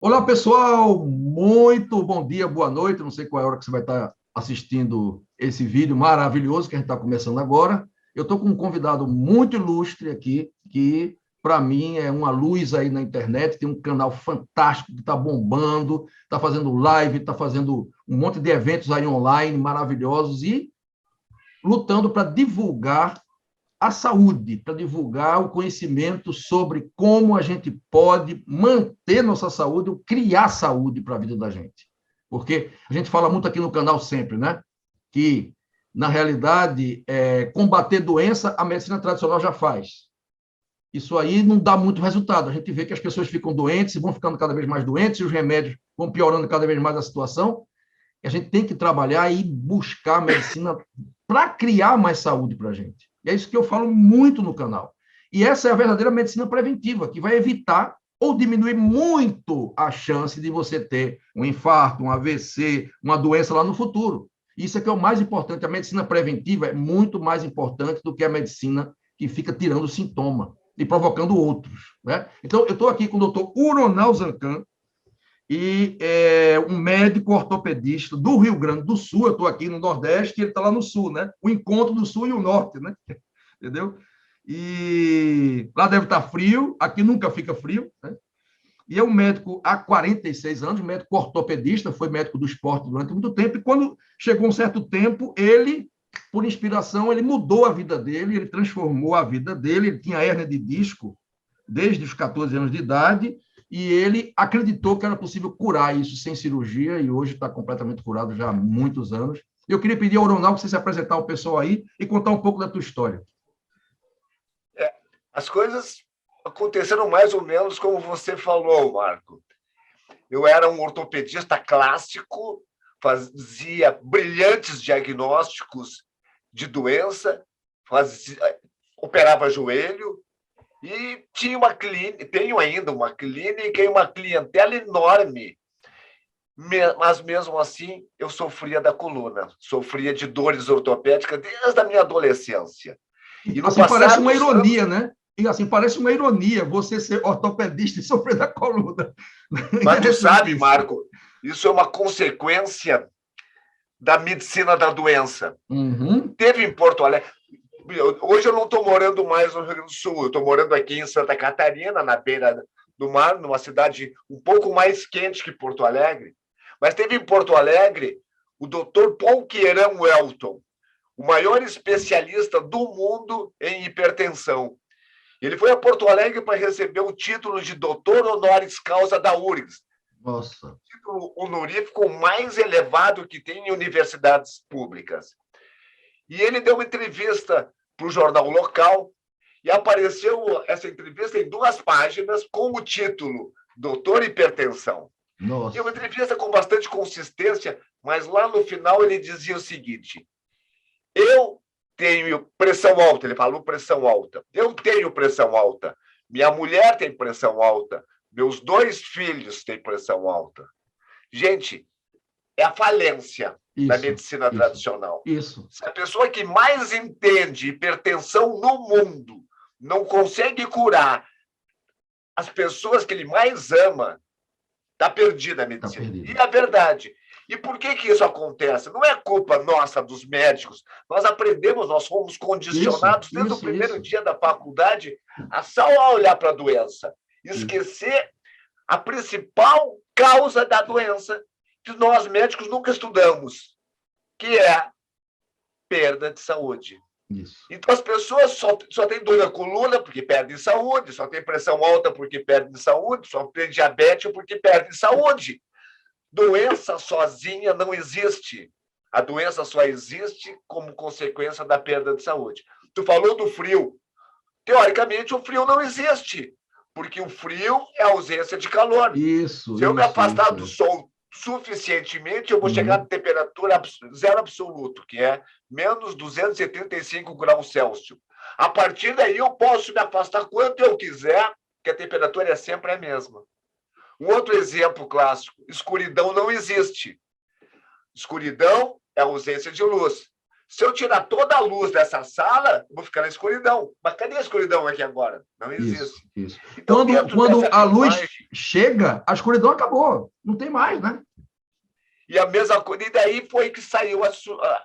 Olá, pessoal! Muito bom dia, boa noite. Não sei qual é a hora que você vai estar assistindo esse vídeo maravilhoso que a gente está começando agora. Eu estou com um convidado muito ilustre aqui, que para mim é uma luz aí na internet. Tem um canal fantástico que está bombando, está fazendo live, está fazendo um monte de eventos aí online maravilhosos e lutando para divulgar a saúde, para divulgar o conhecimento sobre como a gente pode manter nossa saúde, ou criar saúde para a vida da gente. Porque a gente fala muito aqui no canal sempre, né? Que, na realidade, combater doença, a medicina tradicional já faz. Isso aí não dá muito resultado. A gente vê que as pessoas ficam doentes e vão ficando cada vez mais doentes, e os remédios vão piorando cada vez mais a situação. E a gente tem que trabalhar e buscar a medicina para criar mais saúde para a gente. E é isso que eu falo muito no canal. E essa é a verdadeira medicina preventiva, que vai evitar ou diminuir muito a chance de você ter um infarto, um AVC, uma doença lá no futuro. Isso é que é o mais importante. A medicina preventiva é muito mais importante do que a medicina que fica tirando sintoma e provocando outros. Né? Então, eu estou aqui com o doutor Uronal Zancan, e um médico ortopedista do Rio Grande do Sul. Eu estou aqui no Nordeste e ele está lá no Sul, né? O encontro do Sul e o Norte, né? Entendeu? E lá deve estar frio, aqui nunca fica frio, né? E é um médico há 46 anos, médico ortopedista, foi médico do esporte durante muito tempo, e quando chegou um certo tempo, ele, por inspiração, ele mudou a vida dele, ele transformou a vida dele. Ele tinha hérnia de disco desde os 14 anos de idade, e ele acreditou que era possível curar isso sem cirurgia, e hoje está completamente curado já há muitos anos. Eu queria pedir ao Ronaldo que você se apresentar ao pessoal aí e contar um pouco da tua história. As coisas aconteceram mais ou menos como você falou, Marco. Eu era um ortopedista clássico, fazia brilhantes diagnósticos de doença, operava joelho e tinha uma clínica, tenho ainda uma clínica e uma clientela enorme. Mas mesmo assim, eu sofria da coluna, sofria de dores ortopédicas desde a minha adolescência. E no Assim, parece passar uma dos anos, ironia, né? E assim, parece uma ironia você ser ortopedista e sofrer da coluna. mas tu Interessante sabe, isso. Marco, isso é uma consequência da medicina da doença. Uhum. Teve em Porto Alegre. Hoje eu não estou morando mais no Rio Grande do Sul, eu estou morando aqui em Santa Catarina, na beira do mar, numa cidade um pouco mais quente que Porto Alegre. Mas teve em Porto Alegre o Dr. Paul Queirão Welton, o maior especialista do mundo em hipertensão. Ele foi a Porto Alegre para receber o título de doutor honoris causa da URGS. Nossa. O título honorífico mais elevado que tem em universidades públicas. E ele deu uma entrevista para o jornal local e apareceu essa entrevista em 2 páginas com o título Doutor Hipertensão. Nossa. E uma entrevista com bastante consistência, mas lá no final ele dizia o seguinte: eu tenho pressão alta, ele falou pressão alta. Eu tenho pressão alta. Minha mulher tem pressão alta. Meus 2 filhos têm pressão alta. Gente, é a falência da medicina tradicional. Isso. Se a pessoa que mais entende hipertensão no mundo não consegue curar as pessoas que ele mais ama, está perdida a medicina. Tá perdido. E a verdade. E por que isso acontece? Não é culpa nossa, dos médicos. Nós aprendemos, nós fomos condicionados desde o primeiro dia da faculdade a só olhar para a doença. Esquecer a principal causa da doença que nós médicos nunca estudamos, que é perda de saúde. Isso. Então, as pessoas só têm dor na coluna porque perdem saúde, só tem pressão alta porque perdem saúde, só tem diabetes porque perdem saúde. Doença sozinha não existe. A doença só existe como consequência da perda de saúde. Tu falou do frio. Teoricamente, o frio não existe, porque o frio é a ausência de calor. Se eu me afastar do sol suficientemente, eu vou chegar na temperatura zero absoluto, que é menos 235 graus Celsius. A partir daí, eu posso me afastar quanto eu quiser, que a temperatura é sempre a mesma. Um outro exemplo clássico: escuridão não existe. Escuridão é a ausência de luz. Se eu tirar toda a luz dessa sala, eu vou ficar na escuridão. Mas cadê a escuridão aqui agora? Não existe. Isso. Então, Quando a luz chega, a escuridão acabou. Não tem mais, né? E a mesma coisa, e daí foi que saiu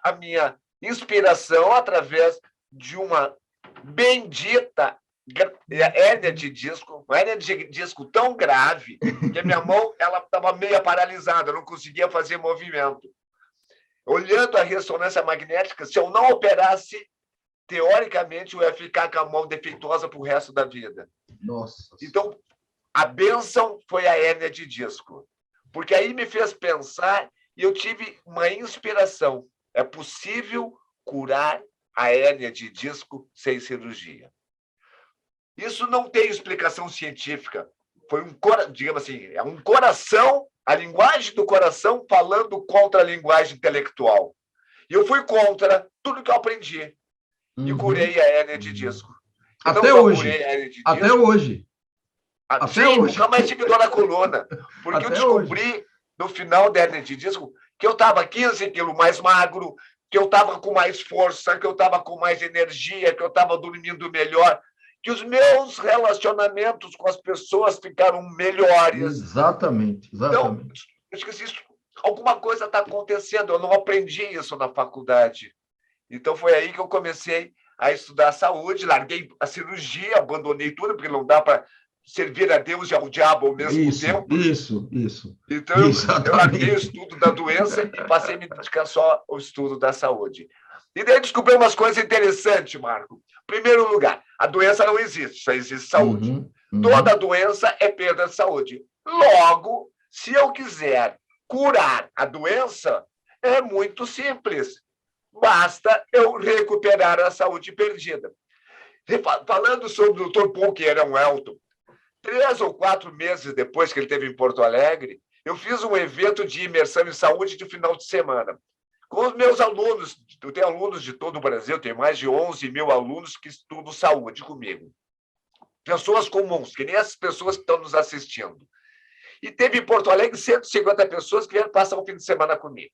a minha inspiração através de uma bendita hérnia de disco, uma hérnia de disco tão grave que a minha mão ela estava meio paralisada, eu não conseguia fazer movimento. Olhando a ressonância magnética, se eu não operasse, teoricamente eu ia ficar com a mão defeituosa para o resto da vida. Nossa. Então, a bênção foi a hérnia de disco, porque aí me fez pensar e eu tive uma inspiração. É possível curar a hérnia de disco sem cirurgia. Isso não tem explicação científica. Foi digamos assim, é um coração, a linguagem do coração falando contra a linguagem intelectual. E eu fui contra tudo que eu aprendi. E curei a hérnia de disco. Até hoje. Até hoje. Até hoje. Nunca mais tive dor na coluna. Porque eu descobri, no final da hérnia de disco, que eu estava 15 quilos mais magro, que eu estava com mais força, que eu estava com mais energia, que eu estava dormindo melhor, que os meus relacionamentos com as pessoas ficaram melhores. Exatamente. Então, eu esqueci isso. Alguma coisa está acontecendo, eu não aprendi isso na faculdade. Então, foi aí que eu comecei a estudar saúde, larguei a cirurgia, abandonei tudo, porque não dá para servir a Deus e ao diabo ao mesmo tempo. Isso. Então, eu larguei o estudo da doença e passei a me dedicar só ao estudo da saúde. E daí descobri umas coisas interessantes, Marco. Em primeiro lugar, a doença não existe, só existe saúde. Toda doença é perda de saúde. Logo, se eu quiser curar a doença, é muito simples. Basta eu recuperar a saúde perdida. Falando sobre o Dr. Pouqueirão Elton, 3 ou 4 meses depois que ele esteve em Porto Alegre, eu fiz um evento de imersão em saúde de final de semana. Com os meus alunos, eu tenho alunos de todo o Brasil, tenho mais de 11 mil alunos que estudam saúde comigo. Pessoas comuns, que nem essas pessoas que estão nos assistindo. E teve em Porto Alegre 150 pessoas que vieram passar um fim de semana comigo.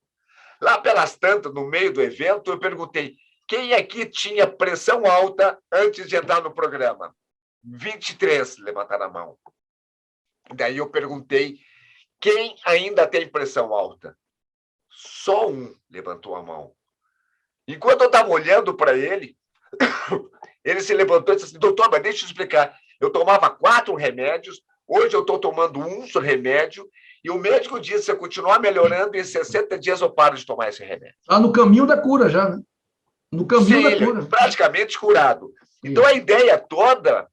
Lá pelas tantas, no meio do evento, eu perguntei quem aqui tinha pressão alta antes de entrar no programa. 23 levantaram a mão. Daí eu perguntei quem ainda tem pressão alta. Só um levantou a mão. Enquanto eu estava olhando para ele, ele se levantou e disse assim, doutor, mas deixa eu explicar. Eu tomava 4 remédios, hoje eu estou tomando um remédio, e o médico disse, se eu continuar melhorando, em 60 dias eu paro de tomar esse remédio. No caminho da cura já, né? No caminho da cura. Praticamente curado. Então, a ideia toda,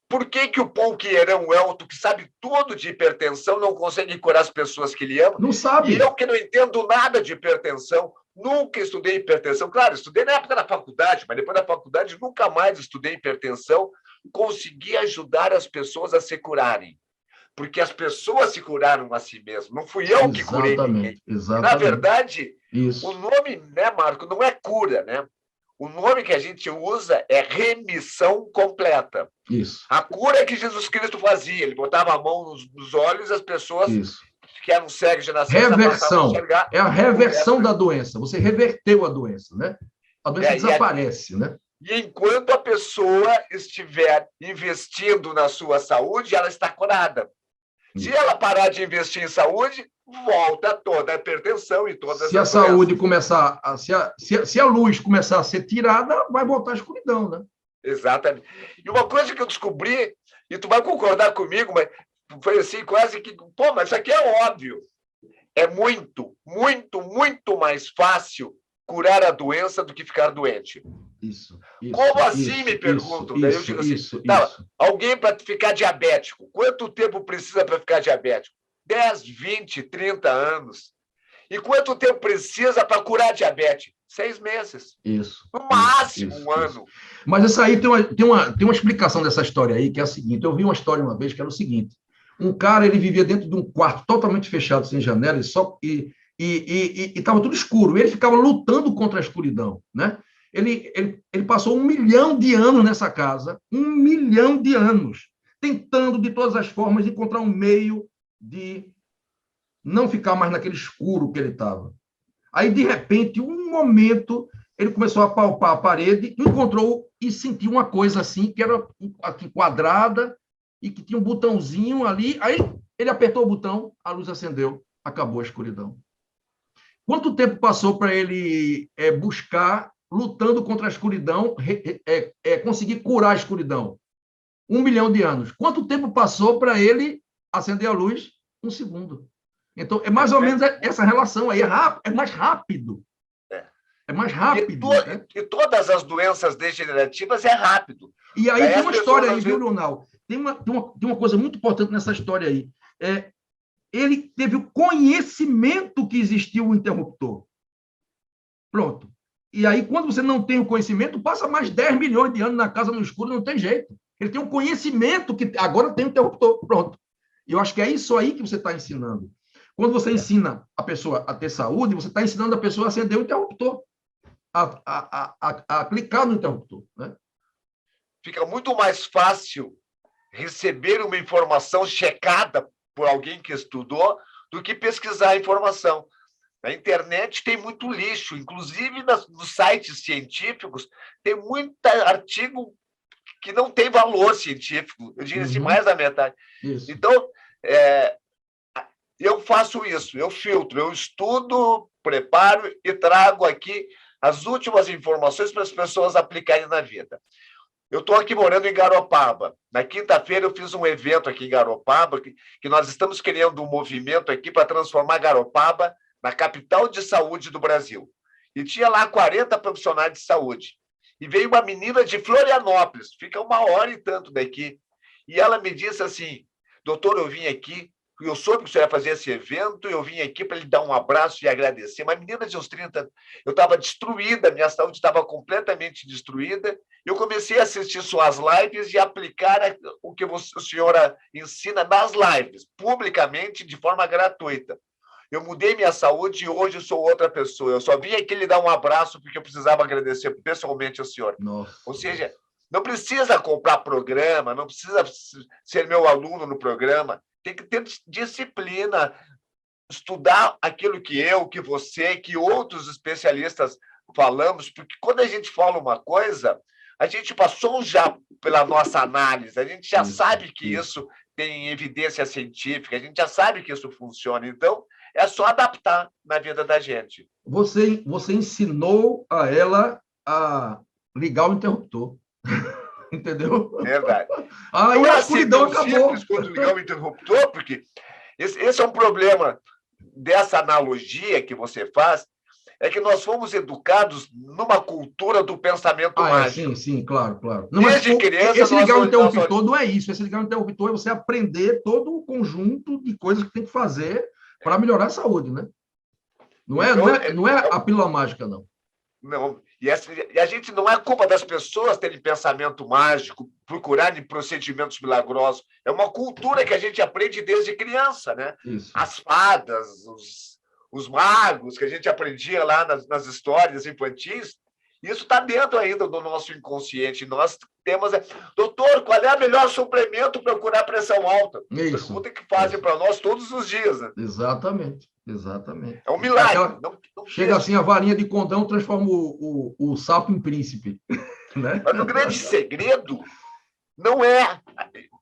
por que o Pouqueirão Elton, que sabe tudo de hipertensão, não consegue curar as pessoas que ele ama? Não sabe. E eu, que não entendo nada de hipertensão, nunca estudei hipertensão. Claro, estudei na época da faculdade, mas depois da faculdade nunca mais estudei hipertensão, consegui ajudar as pessoas a se curarem. Porque as pessoas se curaram a si mesmas. Não fui eu que curei ninguém. Exatamente. Na verdade, o nome, né, Marco, não é cura, né? O nome que a gente usa é remissão completa. Isso. A cura é que Jesus Cristo fazia. Ele botava a mão nos olhos e as pessoas que eram cegas de nascença passavam a enxergar. É a reversão da doença. Você reverteu a doença, né? A doença desaparece, né? E enquanto a pessoa estiver investindo na sua saúde, ela está curada. Se ela parar de investir em saúde, volta toda a hipertensão e todas as doenças. Se a saúde começar, se a luz começar a ser tirada, vai voltar a escuridão, né? Exatamente. E uma coisa que eu descobri, e tu vai concordar comigo, mas foi assim, quase que, mas isso aqui é óbvio. É muito, muito, muito mais fácil curar a doença do que ficar doente. Isso. Como assim, me perguntam? Daí eu digo assim, alguém para ficar diabético, quanto tempo precisa para ficar diabético? 10, 20, 30 anos. E quanto tempo precisa para curar diabetes? 6 meses. Isso. No máximo um ano. Mas essa aí tem uma explicação dessa história aí, que é a seguinte, eu vi uma história uma vez que era o seguinte, um cara, ele vivia dentro de um quarto totalmente fechado, sem janela, e estava tudo escuro, e ele ficava lutando contra a escuridão, né? Ele passou 1 milhão de anos nessa casa, 1 milhão de anos, tentando de todas as formas encontrar um meio de não ficar mais naquele escuro que ele estava. Aí, de repente, um momento, ele começou a palpar a parede, encontrou e sentiu uma coisa assim, que era aqui quadrada, e que tinha um botãozinho ali. Aí ele apertou o botão, a luz acendeu, acabou a escuridão. Quanto tempo passou para ele buscar, lutando contra a escuridão, conseguir curar a escuridão? 1 milhão de anos. Quanto tempo passou para ele acender a luz? 1 segundo. Então, é mais ou menos essa relação aí. É mais rápido. É mais rápido. E todas as doenças degenerativas é rápido. E aí tem uma história aí, viu, Leonel? Tem uma coisa muito importante nessa história aí. Ele teve o conhecimento que existia o interruptor. Pronto. E aí, quando você não tem o conhecimento, passa mais 10 milhões de anos na casa no escuro, não tem jeito. Ele tem um conhecimento que agora tem o interruptor. Pronto. E eu acho que é isso aí que você está ensinando. Quando você ensina a pessoa a ter saúde, você está ensinando a pessoa a acender o interruptor, a clicar no interruptor. Né? Fica muito mais fácil receber uma informação checada por alguém que estudou do que pesquisar a informação. Na internet tem muito lixo, inclusive nos sites científicos tem muito artigo que não tem valor científico, eu diria assim, mais da metade. Isso. Então, eu faço isso, eu filtro, eu estudo, preparo e trago aqui as últimas informações para as pessoas aplicarem na vida. Eu estou aqui morando em Garopaba. Na quinta-feira eu fiz um evento aqui em Garopaba, que nós estamos criando um movimento aqui para transformar Garopaba na capital de saúde do Brasil. E tinha lá 40 profissionais de saúde. E veio uma menina de Florianópolis, fica 1 hora e tanto daqui. E ela me disse assim, doutor, eu vim aqui, eu soube que o senhor ia fazer esse evento, eu vim aqui para lhe dar um abraço e agradecer. Uma menina de uns 30 anos, eu estava destruída, minha saúde estava completamente destruída. Eu comecei a assistir suas lives e aplicar o que a senhora ensina nas lives, publicamente, de forma gratuita. Eu mudei minha saúde e hoje eu sou outra pessoa. Eu só vim aqui lhe dar um abraço porque eu precisava agradecer pessoalmente ao senhor. Nossa. Ou seja, não precisa comprar programa, não precisa ser meu aluno no programa. Tem que ter disciplina, estudar aquilo que eu, que você, que outros especialistas falamos, porque quando a gente fala uma coisa, a gente passou já pela nossa análise, a gente já sabe que isso tem evidência científica, a gente já sabe que isso funciona. Então, é só adaptar na vida da gente. Você ensinou a ela a ligar o interruptor. Entendeu? Verdade. Aí a escuridão acabou. Simples quando ligar o interruptor, porque esse é um problema dessa analogia que você faz, é que nós fomos educados numa cultura do pensamento mágico. Sim, claro. Não, desde criança... Esse ligar o interruptor não é isso. Esse ligar o interruptor é você aprender todo o conjunto de coisas que tem que fazer para melhorar a saúde, né? Não é a pílula mágica, não. Não. E a gente não é culpa das pessoas terem pensamento mágico, procurarem procedimentos milagrosos. É uma cultura que a gente aprende desde criança, né? Isso. As fadas, os magos que a gente aprendia lá nas histórias infantis, isso está dentro ainda do nosso inconsciente. Nós temos... Doutor, qual é o melhor suplemento para curar pressão alta? Isso. Pergunta que fazem para nós todos os dias, né? Exatamente. É um milagre. Não chega assim, a varinha de condão transforma o sapo em príncipe. Né? Mas o grande segredo não é...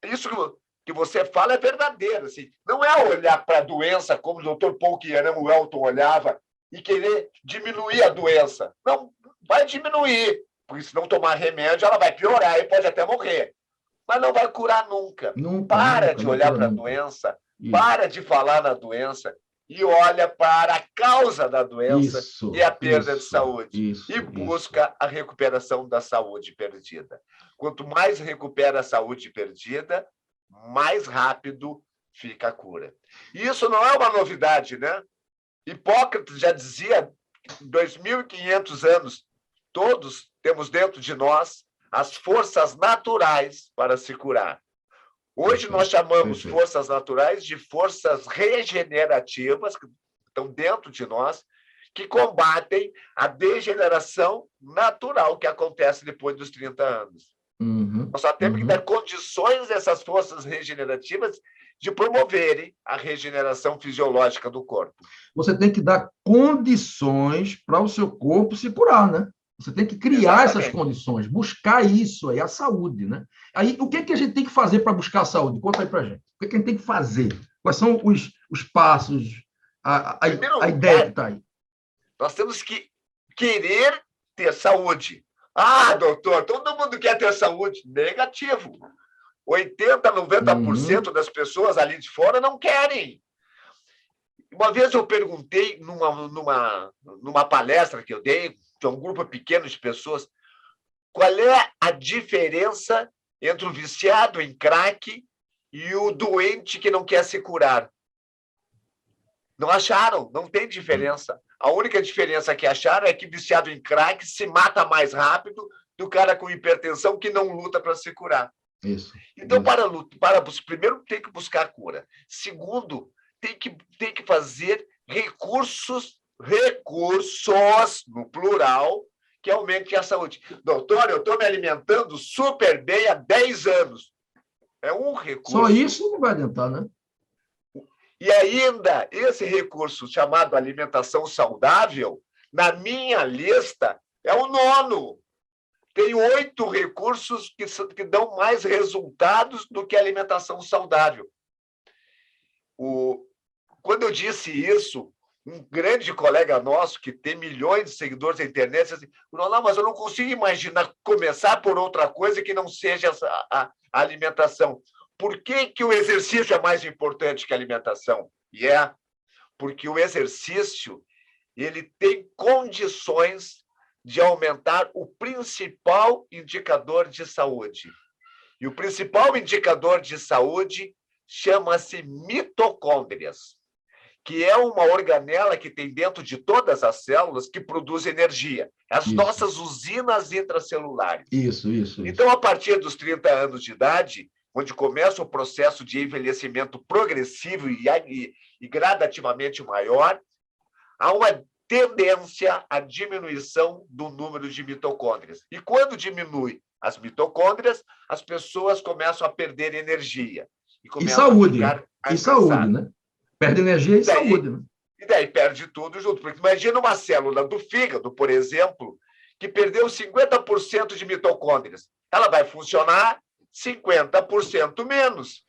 Isso que você fala é verdadeiro. Assim, não é olhar para a doença como o doutor Paul Chiaramo Elton olhava e querer diminuir a doença. Não, vai diminuir. Porque se não tomar remédio, ela vai piorar e pode até morrer. Mas não vai curar nunca. Para de olhar para a doença. Para de falar na doença. E olha para a causa da doença e a perda de saúde. E busca a recuperação da saúde perdida. Quanto mais recupera a saúde perdida, mais rápido fica a cura. E isso não é uma novidade, né? Hipócrates já dizia, 2.500 anos, todos temos dentro de nós as forças naturais para se curar. Hoje nós chamamos forças naturais de forças regenerativas, que estão dentro de nós, que combatem a degeneração natural que acontece depois dos 30 anos. Nós só temos que dar condições a essas forças regenerativas de promoverem a regeneração fisiológica do corpo. Você tem que dar condições para o seu corpo se curar, né? Você tem que criar Exatamente. essas condições, buscar isso aí, a saúde, né? Aí, o que a gente tem que fazer para buscar a saúde? Conta aí para a gente. O que a gente tem que fazer? Quais são os passos, Primeiro a ideia que lugar, está aí? nós temos que querer ter saúde. Ah, doutor, todo mundo quer ter saúde. Negativo. 80, 90% das pessoas ali de fora não querem. Uma vez eu perguntei numa palestra que eu dei, para um grupo pequeno de pessoas, qual é a diferença entre o viciado em crack e o doente que não quer se curar. Não acharam, não tem diferença. A única diferença que acharam é que viciado em crack se mata mais rápido do cara com hipertensão que não luta para se curar. Isso. Então, primeiro, tem que buscar a cura. Segundo, tem que fazer recursos, no plural, que aumentem a saúde. Doutor, eu estou me alimentando super bem há 10 anos. É um recurso. Só isso não vai adiantar, né? E ainda, esse recurso chamado alimentação saudável, na minha lista, é o 9º. Tem 8 recursos que dão mais resultados do que a alimentação saudável. Quando eu disse isso, um grande colega nosso, que tem milhões de seguidores na internet, disse assim, não, mas eu não consigo imaginar começar por outra coisa que não seja a alimentação. Por que o exercício é mais importante que a alimentação? E porque o exercício ele tem condições de aumentar o principal indicador de saúde. E o principal indicador de saúde chama-se mitocôndrias, que é uma organela que tem dentro de todas as células que produz energia. As nossas usinas intracelulares. Isso. Então, a partir dos 30 anos de idade, onde começa o processo de envelhecimento progressivo e gradativamente maior, há uma tendência à diminuição do número de mitocôndrias. E quando diminui as mitocôndrias, as pessoas começam a perder energia. E saúde. Né? Perde energia e saúde. Né? E daí perde tudo junto. Porque imagina uma célula do fígado, por exemplo, que perdeu 50% de mitocôndrias. Ela vai funcionar 50% menos.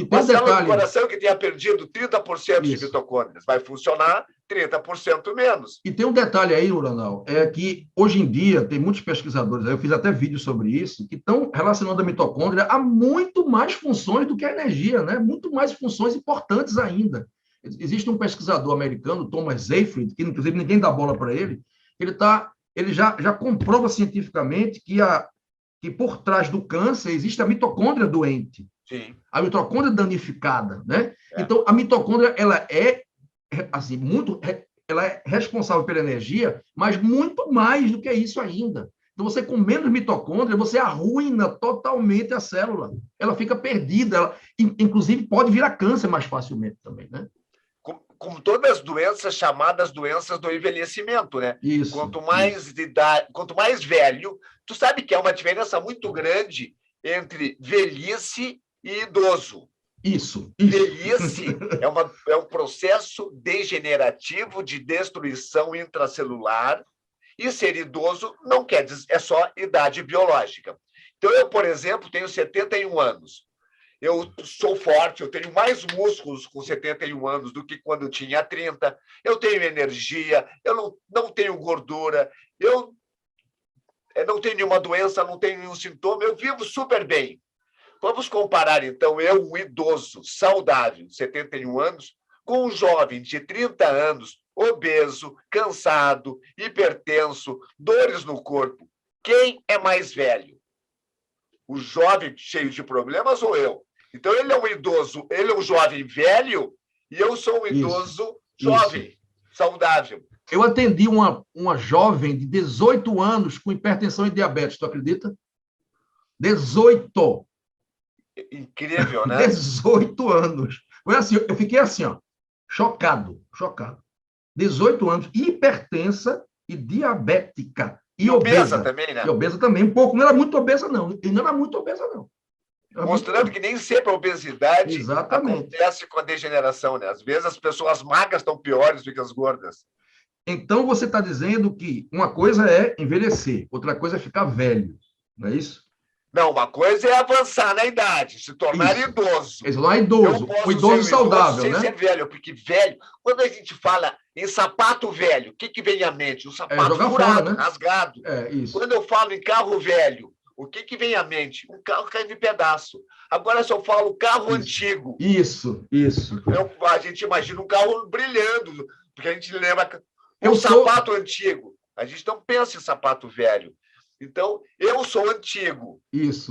Uma célula do coração que tenha perdido 30% de mitocôndrias vai funcionar 30% menos. E tem um detalhe aí, Uranal, é que hoje em dia tem muitos pesquisadores, eu fiz até vídeo sobre isso, que estão relacionando a mitocôndria a muito mais funções do que a energia, né? Muito mais funções importantes ainda. Existe um pesquisador americano, Thomas Seyfried, que inclusive ninguém dá bola para ele, ele já comprova cientificamente que por trás do câncer existe a mitocôndria doente. Sim. A mitocôndria danificada, né? Então, a mitocôndria, ela é responsável pela energia, mas muito mais do que isso ainda. Então, você com menos mitocôndria, você arruina totalmente a célula. Ela fica perdida, ela, inclusive, pode virar câncer mais facilmente também, né? Como todas as doenças chamadas doenças do envelhecimento, né? Isso. Quanto mais velho, tu sabe que há uma diferença muito grande entre velhice e idoso. Isso. Velhice é um processo degenerativo de destruição intracelular, e ser idoso não quer dizer, é só idade biológica. Então, eu, por exemplo, tenho 71 anos. Eu sou forte, eu tenho mais músculos com 71 anos do que quando eu tinha 30. Eu tenho energia, eu não tenho gordura, eu não tenho nenhuma doença, não tenho nenhum sintoma, eu vivo super bem. Vamos comparar, então, um idoso saudável, 71 anos, com um jovem de 30 anos, obeso, cansado, hipertenso, dores no corpo. Quem é mais velho? O jovem cheio de problemas ou eu? Então, ele é um idoso, ele é um jovem velho e eu sou um idoso jovem, saudável. Eu atendi uma jovem de 18 anos com hipertensão e diabetes, tu acredita? 18. Incrível, né? 18 anos. Foi assim, eu fiquei assim, ó, chocado. 18 anos, hipertensa e diabética. E obesa também, né? E obesa também, um pouco. Não era muito obesa, não. E não era muito obesa, não. Mostrando que nem sempre a obesidade acontece com a degeneração, né? Às vezes as pessoas magras estão piores do que as gordas. Então, você está dizendo que uma coisa é envelhecer, outra coisa é ficar velho, não é isso? Não, uma coisa é avançar na idade, se tornar Isso. idoso. Isso não é Eu idoso. O posso ser idoso um idoso saudável, sem né? ser velho, porque velho, quando a gente fala em sapato velho, o que vem à mente? Um É sapato jogar fora, furado, né? rasgado. É isso. Quando eu falo em carro velho, o que vem à mente? Um carro caindo em pedaço. Agora, se eu falo carro Isso. antigo, Isso. a gente imagina um carro brilhando, porque a gente lembra um Eu sou. sapato antigo. A gente não pensa em sapato velho. Então, eu sou antigo, mas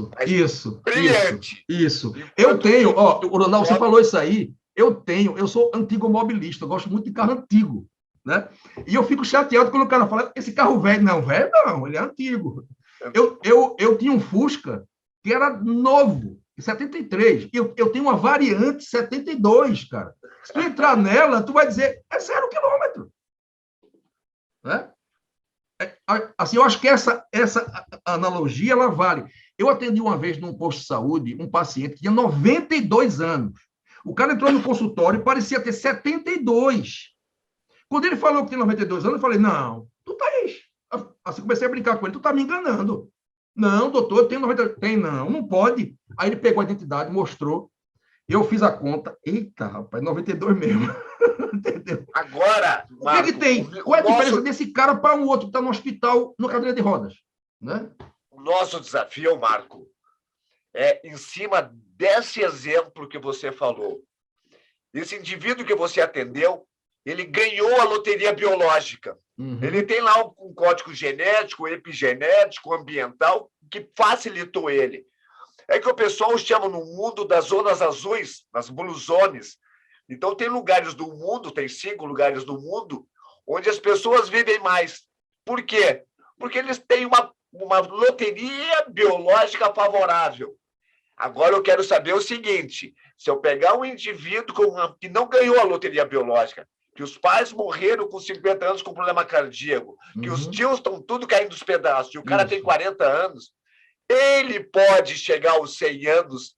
brilhante. Eu Enquanto que tenho, ó, o Ronaldo, você jovem. falou isso aí. Eu sou antigo mobilista, eu gosto muito de carro antigo, né? E eu fico chateado quando o cara fala, esse carro velho, não, velho não, ele é antigo. Eu tinha um Fusca que era novo, em 73. Eu tenho uma variante 72, cara. Se tu entrar nela, tu vai dizer, é 0 km, né? Assim, eu acho que essa analogia ela vale. Eu atendi uma vez num posto de saúde um paciente que tinha 92 anos. O cara entrou no consultório e parecia ter 72. Quando ele falou que tem 92 anos, eu falei: não, tu tá aí. Assim, comecei a brincar com ele: tu tá me enganando. Não, doutor, eu tenho 90. Tem, não, não pode. Aí ele pegou a identidade, mostrou. Eu fiz a conta. Eita, rapaz, 92 mesmo. Entendeu? Agora, O que é que Marco, tem? Qual é a diferença desse cara para um outro que está no hospital, no cadeira de rodas? Né? o nosso desafio, Marco, é em cima desse exemplo que você falou. Esse indivíduo que você atendeu, ele ganhou a loteria biológica. Uhum. Ele tem lá um código genético, epigenético, ambiental, que facilitou ele. É que o pessoal chama no mundo das zonas azuis, nas blue zones. Então, tem lugares do mundo, tem 5 lugares do mundo, onde as pessoas vivem mais. Por quê? Porque eles têm uma loteria biológica favorável. Agora eu quero saber o seguinte: se eu pegar um indivíduo que não ganhou a loteria biológica, que os pais morreram com 50 anos com problema cardíaco, que os tios estão tudo caindo dos pedaços, e o cara tem 40 anos, ele pode chegar aos 100 anos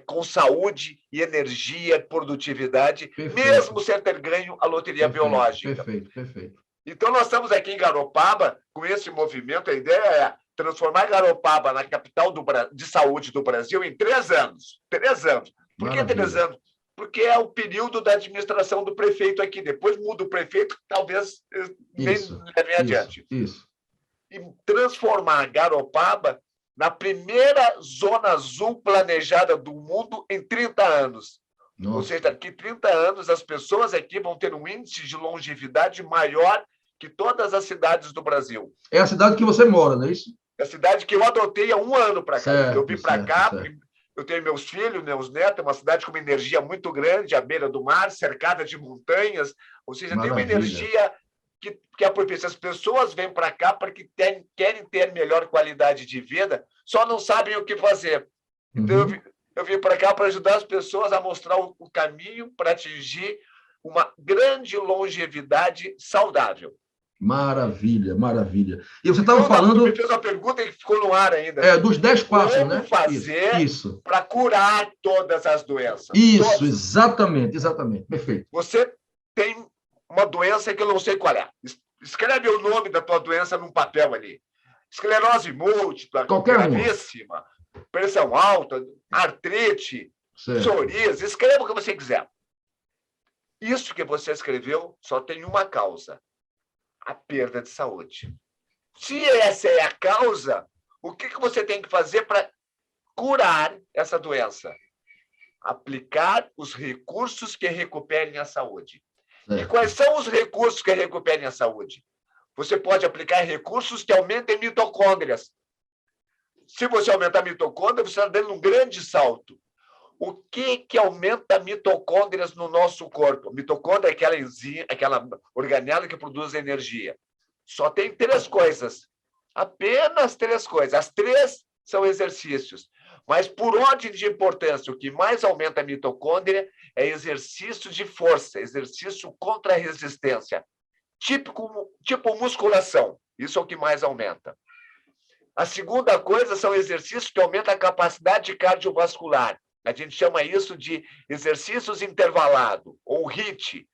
com saúde e energia, produtividade, mesmo sem ter ganho a loteria biológica. Perfeito. Então, nós estamos aqui em Garopaba, com esse movimento. A ideia é transformar Garopaba na capital de saúde do Brasil em 3 anos. 3 anos. Por que 3 anos? Porque é o período da administração do prefeito aqui. Depois muda o prefeito, talvez nem leve adiante. Isso. E transformar Garopaba na primeira zona azul planejada do mundo em 30 anos. Nossa. Ou seja, daqui a 30 anos, as pessoas aqui vão ter um índice de longevidade maior que todas as cidades do Brasil. É a cidade que você mora, não é isso? É a cidade que eu adotei há 1 ano para cá. Eu vim para cá, eu tenho meus filhos, meus netos, é uma cidade com uma energia muito grande, à beira do mar, cercada de montanhas. Ou seja, tem uma energia que aproveita. As pessoas vêm para cá porque querem ter melhor qualidade de vida, só não sabem o que fazer. Então, eu vim para cá para ajudar as pessoas a mostrar o caminho para atingir uma grande longevidade saudável. Maravilha. E você estava falando... Você me fez uma pergunta que ficou no ar ainda. Dos 10 passos, como né? Como fazer para curar todas as doenças? Isso, todas. Exatamente. Perfeito. Você tem uma doença que eu não sei qual é. Escreve o nome da tua doença num papel ali. Esclerose múltipla, gravíssima, pressão alta, artrite, psoríase, escreva o que você quiser. Isso que você escreveu só tem uma causa: a perda de saúde. Se essa é a causa, o que você tem que fazer para curar essa doença? Aplicar os recursos que recuperem a saúde. E quais são os recursos que recuperem a saúde? Você pode aplicar recursos que aumentem mitocôndrias. Se você aumentar a mitocôndria, você está dando um grande salto. O que aumenta mitocôndrias no nosso corpo? A mitocôndria é aquela enzima, aquela organela que produz energia. Só tem 3 coisas. Apenas 3 coisas. As 3 são exercícios. Mas, por ordem de importância, o que mais aumenta a mitocôndria é exercício de força, exercício contra a resistência. Tipo musculação. Isso é o que mais aumenta. A segunda coisa são exercícios que aumentam a capacidade cardiovascular. A gente chama isso de exercícios intervalados, ou HIIT.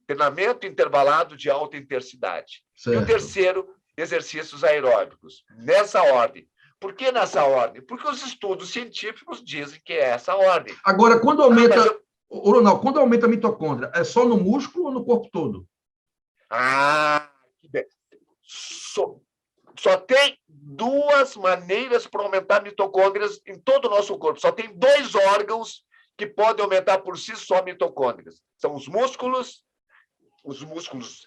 treinamento intervalado de alta intensidade. Certo. E o terceiro, exercícios aeróbicos, nessa ordem. Por que nessa ordem? Porque os estudos científicos dizem que é essa ordem. Agora, quando aumenta, Ronaldo, quando aumenta a mitocôndria, é só no músculo ou no corpo todo? Que bem. Só tem duas maneiras para aumentar mitocôndrias em todo o nosso corpo. Só tem dois órgãos que podem aumentar por si só mitocôndrias. São os músculos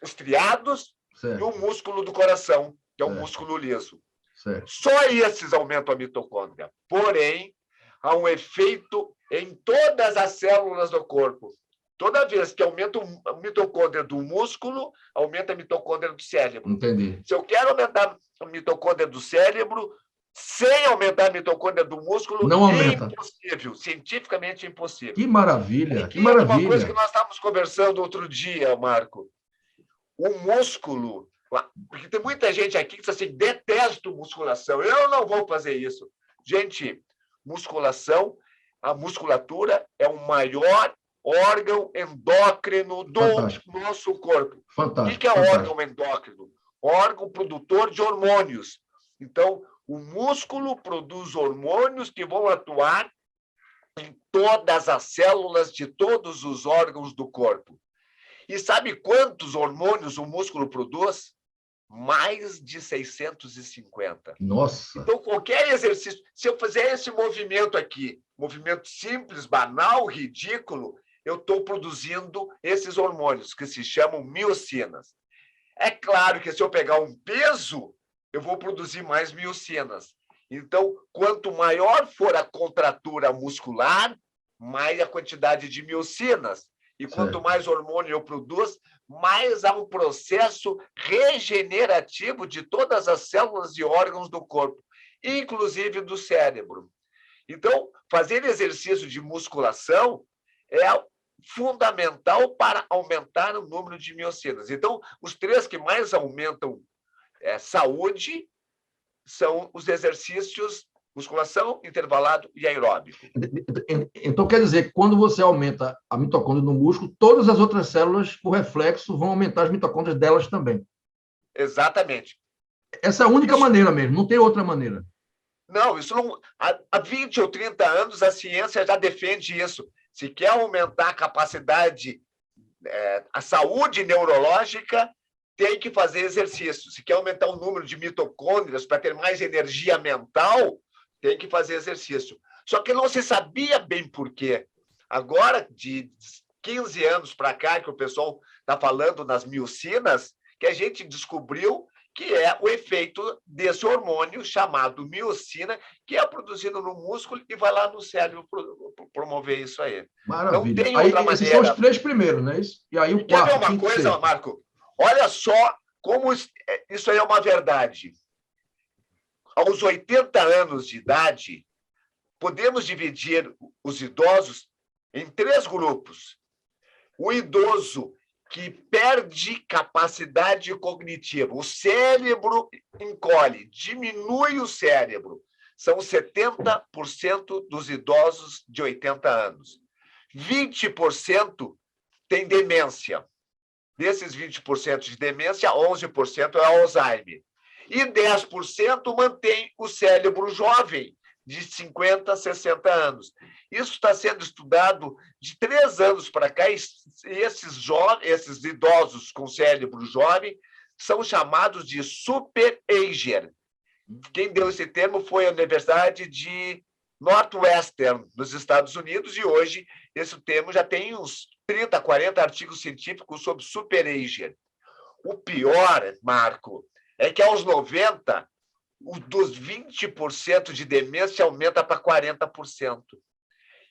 estriados, certo, e o músculo do coração, que é o músculo liso. Certo. Só esses aumentam a mitocôndria. Porém, há um efeito em todas as células do corpo. Toda vez que aumenta a mitocôndria do músculo, aumenta a mitocôndria do cérebro. Entendi. Se eu quero aumentar a mitocôndria do cérebro, sem aumentar a mitocôndria do músculo, não aumenta. É impossível, cientificamente impossível. Que maravilha, que maravilha. Uma coisa que nós estávamos conversando outro dia, Marco. O músculo, porque tem muita gente aqui que diz assim, detesto musculação, eu não vou fazer isso. Gente, musculação, a musculatura é o maior órgão endócrino do nosso corpo. Fantástico. O que é órgão endócrino? Órgão produtor de hormônios. Então, o músculo produz hormônios que vão atuar em todas as células de todos os órgãos do corpo. E sabe quantos hormônios o músculo produz? Mais de 650. Nossa! Então, qualquer exercício, se eu fizer esse movimento aqui, movimento simples, banal, ridículo, eu estou produzindo esses hormônios, que se chamam miocinas. É claro que se eu pegar um peso, eu vou produzir mais miocinas. Então, quanto maior for a contratura muscular, mais a quantidade de miocinas. E quanto mais hormônio eu produzo, mais há um processo regenerativo de todas as células e órgãos do corpo, inclusive do cérebro. Então, fazer exercício de musculação é fundamental para aumentar o número de miocinas. Então, os três que mais aumentam saúde são os exercícios musculação, intervalado e aeróbico. Então, quer dizer que quando você aumenta a mitocôndria no músculo, todas as outras células, por reflexo, vão aumentar as mitocôndrias delas também. Exatamente. Essa é a única maneira mesmo, não tem outra maneira. Não, isso não. Há 20 ou 30 anos a ciência já defende isso. Se quer aumentar a capacidade, a saúde neurológica, tem que fazer exercício. Se quer aumentar o número de mitocôndrias para ter mais energia mental, tem que fazer exercício. Só que não se sabia bem por quê. Agora, de 15 anos para cá, que o pessoal está falando nas miocinas, que a gente descobriu que é o efeito desse hormônio chamado miocina, que é produzido no músculo e vai lá no cérebro promover isso aí. Maravilha. Não tem aí, outra esses maneira. são os três primeiros, não é isso? E aí o Quer quarto, ver uma coisa, Marco? Olha só como isso aí é uma verdade. Aos 80 anos de idade, podemos dividir os idosos em três grupos. O idoso que perde capacidade cognitiva, o cérebro encolhe, diminui o cérebro. São 70% dos idosos de 80 anos. 20% tem demência. Desses 20% de demência, 11% é Alzheimer. E 10% mantém o cérebro jovem, de 50 a 60 anos. Isso está sendo estudado de 3 anos para cá, e esses idosos com cérebro jovem são chamados de super-ager. Quem deu esse termo foi a Universidade de Northwestern, nos Estados Unidos, e hoje esse termo já tem uns 30, 40 artigos científicos sobre super-ager. O pior, Marco, é que aos 90, dos 20% de demência aumenta para 40%.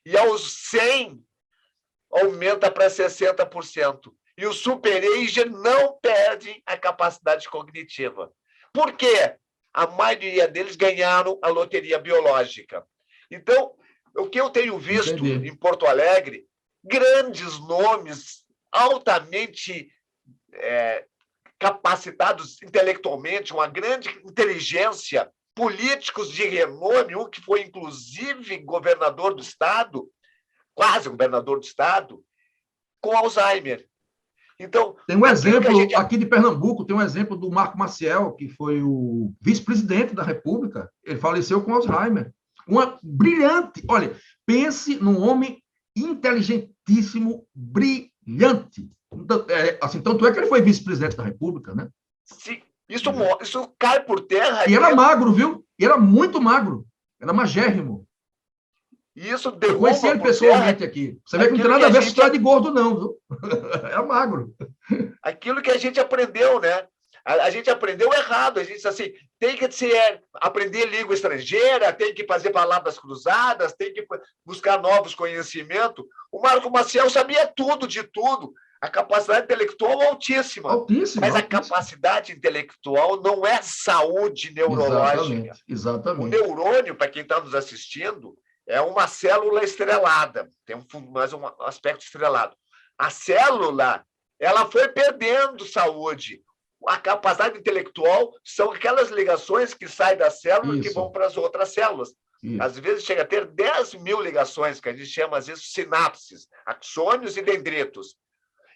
E aos 100, aumenta para 60%. E os super-ager não perdem a capacidade cognitiva. Por quê? A maioria deles ganharam a loteria biológica. Então, o que eu tenho visto em Porto Alegre, grandes nomes altamente capacitados intelectualmente, uma grande inteligência, políticos de renome, um que foi, inclusive, governador do Estado, quase governador do Estado, com Alzheimer. Então, tem um exemplo aqui de Pernambuco, tem um exemplo do Marco Maciel, que foi o vice-presidente da República. Ele faleceu com Alzheimer. Uma brilhante, olha, pense num homem inteligentíssimo, brilhante. Assim, tanto é que ele foi vice-presidente da República, né? Sim, isso cai por terra. E era magro, viu? E era muito magro. Era magérrimo. Isso Eu conheci ele pessoalmente aqui. Você vê que não tem nada a ver com história de gordo, não, viu? É magro. Aquilo que a gente aprendeu, né? A gente aprendeu errado. A gente disse assim, tem que aprender língua estrangeira, tem que fazer palavras cruzadas, tem que buscar novos conhecimentos. O Marco Maciel sabia tudo de tudo. A capacidade intelectual altíssima. Altíssima. Mas a capacidade intelectual não é saúde neurológica. Exatamente. O neurônio, para quem está nos assistindo, é uma célula estrelada. Tem mais um aspecto estrelado. A célula, ela foi perdendo saúde. A capacidade intelectual são aquelas ligações que saem da célula e que vão para as outras células. Isso. Às vezes chega a ter 10 mil ligações, que a gente chama, às vezes, sinapses, axônios e dendritos.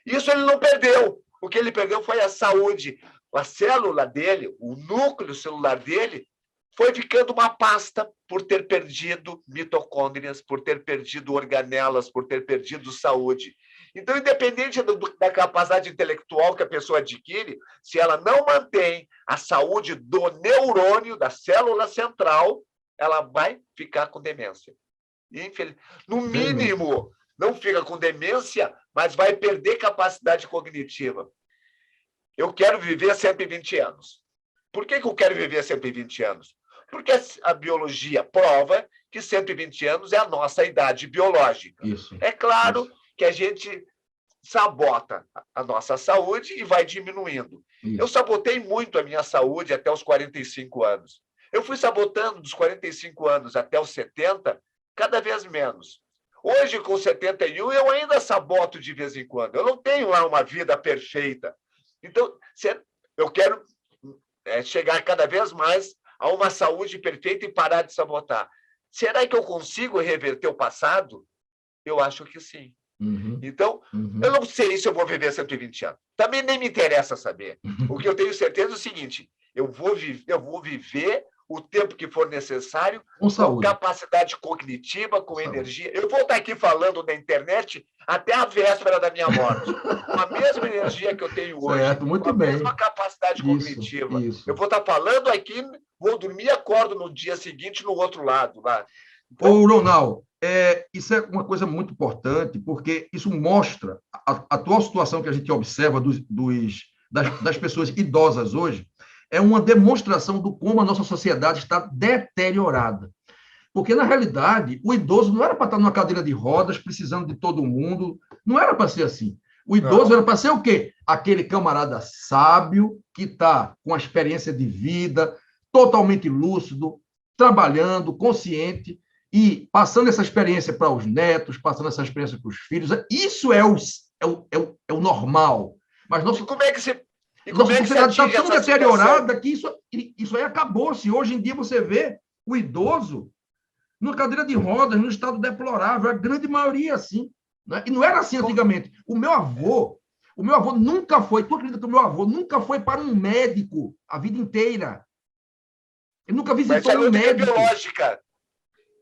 Isso ele não perdeu. O que ele perdeu foi a saúde. A célula dele, o núcleo celular dele, foi ficando uma pasta por ter perdido mitocôndrias, por ter perdido organelas, por ter perdido saúde. Então, independente da capacidade intelectual que a pessoa adquire, se ela não mantém a saúde do neurônio, da célula central, ela vai ficar com demência. No mínimo, não fica com demência, mas vai perder capacidade cognitiva. Eu quero viver 120 anos. Por que eu quero viver 120 anos? Porque a biologia prova que 120 anos é a nossa idade biológica. Isso. É claro que a gente sabota a nossa saúde e vai diminuindo. Isso. Eu sabotei muito a minha saúde até os 45 anos. Eu fui sabotando dos 45 anos até os 70, cada vez menos. Hoje, com 71, eu ainda saboto de vez em quando. Eu não tenho lá uma vida perfeita. Então, eu quero chegar cada vez mais a uma saúde perfeita e parar de sabotar. Será que eu consigo reverter o passado? Eu acho que sim. Uhum. Então, eu não sei se eu vou viver 120 anos. Também nem me interessa saber. O que eu tenho certeza é o seguinte, eu vou viver o tempo que for necessário, com capacidade cognitiva, com energia. Eu vou estar aqui falando na internet até a véspera da minha morte, com a mesma energia que eu tenho hoje, certo, muito com a bem. mesma capacidade cognitiva. Eu vou estar falando aqui, vou dormir e acordo no dia seguinte no outro lado. Lá. Então... Ô, Ronaldo, isso é uma coisa muito importante, porque isso mostra a atual situação que a gente observa das pessoas idosas hoje, é uma demonstração do como a nossa sociedade está deteriorada. Porque, na realidade, o idoso não era para estar numa cadeira de rodas, precisando de todo mundo, não era para ser assim. O idoso era para ser o quê? Aquele camarada sábio, que está com a experiência de vida, totalmente lúcido, trabalhando, consciente, e passando essa experiência para os netos, passando essa experiência para os filhos. Isso é o normal. Mas nosso... Como é que você... Nossa sociedade está tão deteriorada que isso aí acabou-se. Hoje em dia você vê o idoso numa cadeira de rodas, num estado deplorável, a grande maioria assim. Né? E não era assim antigamente. O meu avô nunca foi, tu acredita que o meu avô nunca foi para um médico a vida inteira? Ele nunca visitou um médico. Biológica.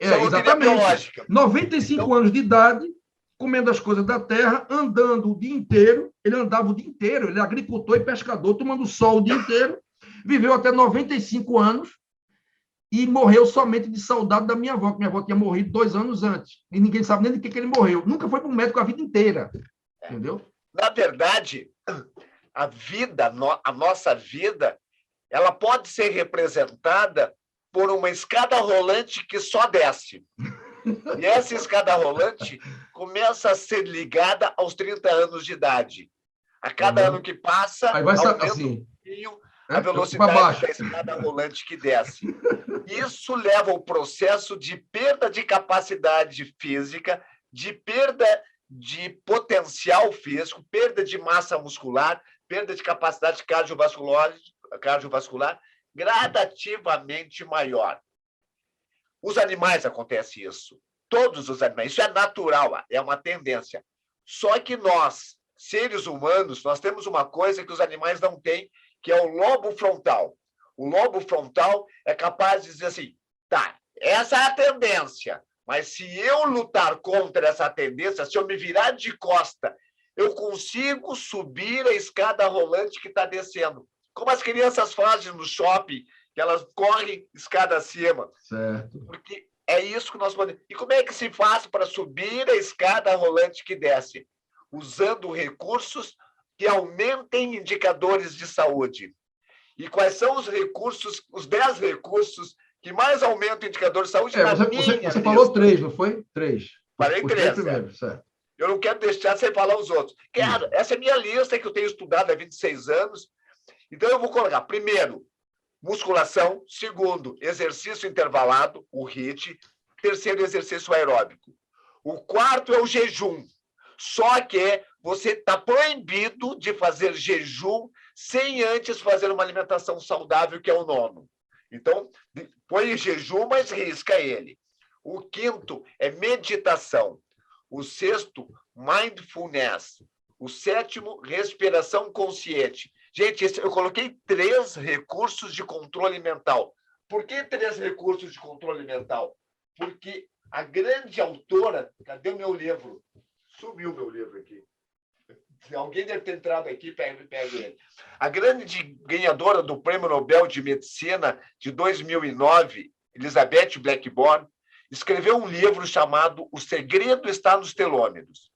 Exatamente. Biológica. 95 anos de idade, comendo as coisas da terra, andando o dia inteiro. Ele andava o dia inteiro, ele é agricultor e pescador, tomando sol o dia inteiro. Viveu até 95 anos e morreu somente de saudade da minha avó, que minha avó tinha morrido 2 anos antes. E ninguém sabe nem de que ele morreu. Nunca foi para um médico a vida inteira. Entendeu? Na verdade, a nossa vida, ela pode ser representada por uma escada rolante que só desce. E essa escada rolante começa a ser ligada aos 30 anos de idade. A cada ano que passa, aí vai aumenta assim, a velocidade da escada rolante que desce. Isso leva ao processo de perda de capacidade física, de perda de potencial físico, perda de massa muscular, perda de capacidade cardiovascular gradativamente maior. Os animais acontece isso. Todos os animais. Isso é natural, é uma tendência. Só que nós, seres humanos, nós temos uma coisa que os animais não têm, que é o lobo frontal. O lobo frontal é capaz de dizer assim, tá, essa é a tendência, mas se eu lutar contra essa tendência, se eu me virar de costa, eu consigo subir a escada rolante que está descendo. Como as crianças fazem no shopping, que elas correm escada acima. Certo. Porque é isso que nós podemos. E como é que se faz para subir a escada rolante que desce? Usando recursos que aumentem indicadores de saúde. E quais são os recursos, os 10 recursos que mais aumentam o indicador de saúde na minha você falou 3, não foi? 3. Falei 3, primeiros, certo. Eu não quero deixar sem falar os outros. Quero, essa é a minha lista que eu tenho estudado há 26 anos. Então, eu vou colocar, primeiro, musculação. Segundo, exercício intervalado, o HIIT. Terceiro, exercício aeróbico. O quarto é o jejum. Só que você está proibido de fazer jejum sem antes fazer uma alimentação saudável, que é o nono. Então, põe jejum, mas risca ele. O quinto é meditação. O sexto, mindfulness. O sétimo, respiração consciente. Gente, eu coloquei 3 recursos de controle mental. Por que 3 recursos de controle mental? Porque a grande autora... Cadê o meu livro? Sumiu meu livro aqui. Se alguém deve ter entrado aqui, pega ele. A grande ganhadora do Prêmio Nobel de Medicina de 2009, Elizabeth Blackburn, escreveu um livro chamado O Segredo Está nos Telômeros.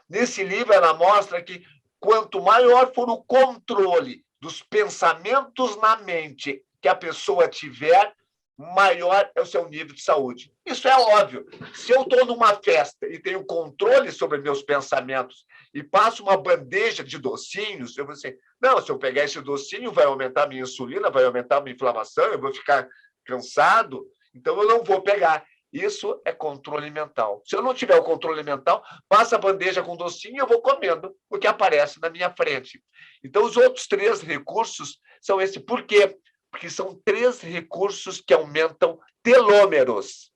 Nesse livro, ela mostra que quanto maior for o controle dos pensamentos na mente que a pessoa tiver, maior é o seu nível de saúde. Isso é óbvio. Se eu estou numa festa e tenho controle sobre meus pensamentos e passo uma bandeja de docinhos, eu vou dizer, não, se eu pegar esse docinho, vai aumentar a minha insulina, vai aumentar a minha inflamação, eu vou ficar cansado, então eu não vou pegar. Isso é controle mental. Se eu não tiver o controle mental, passa a bandeja com docinho e eu vou comendo o que aparece na minha frente. Então, os outros 3 recursos são esse. Por quê? Porque são 3 recursos que aumentam telômeros.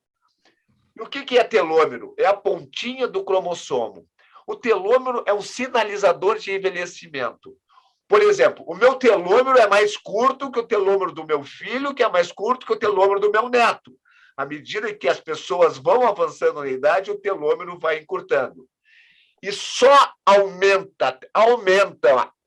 E o que é telômero? É a pontinha do cromossomo. O telômero é um sinalizador de envelhecimento. Por exemplo, o meu telômero é mais curto que o telômero do meu filho, que é mais curto que o telômero do meu neto. À medida que as pessoas vão avançando na idade, o telômero vai encurtando. E só aumenta,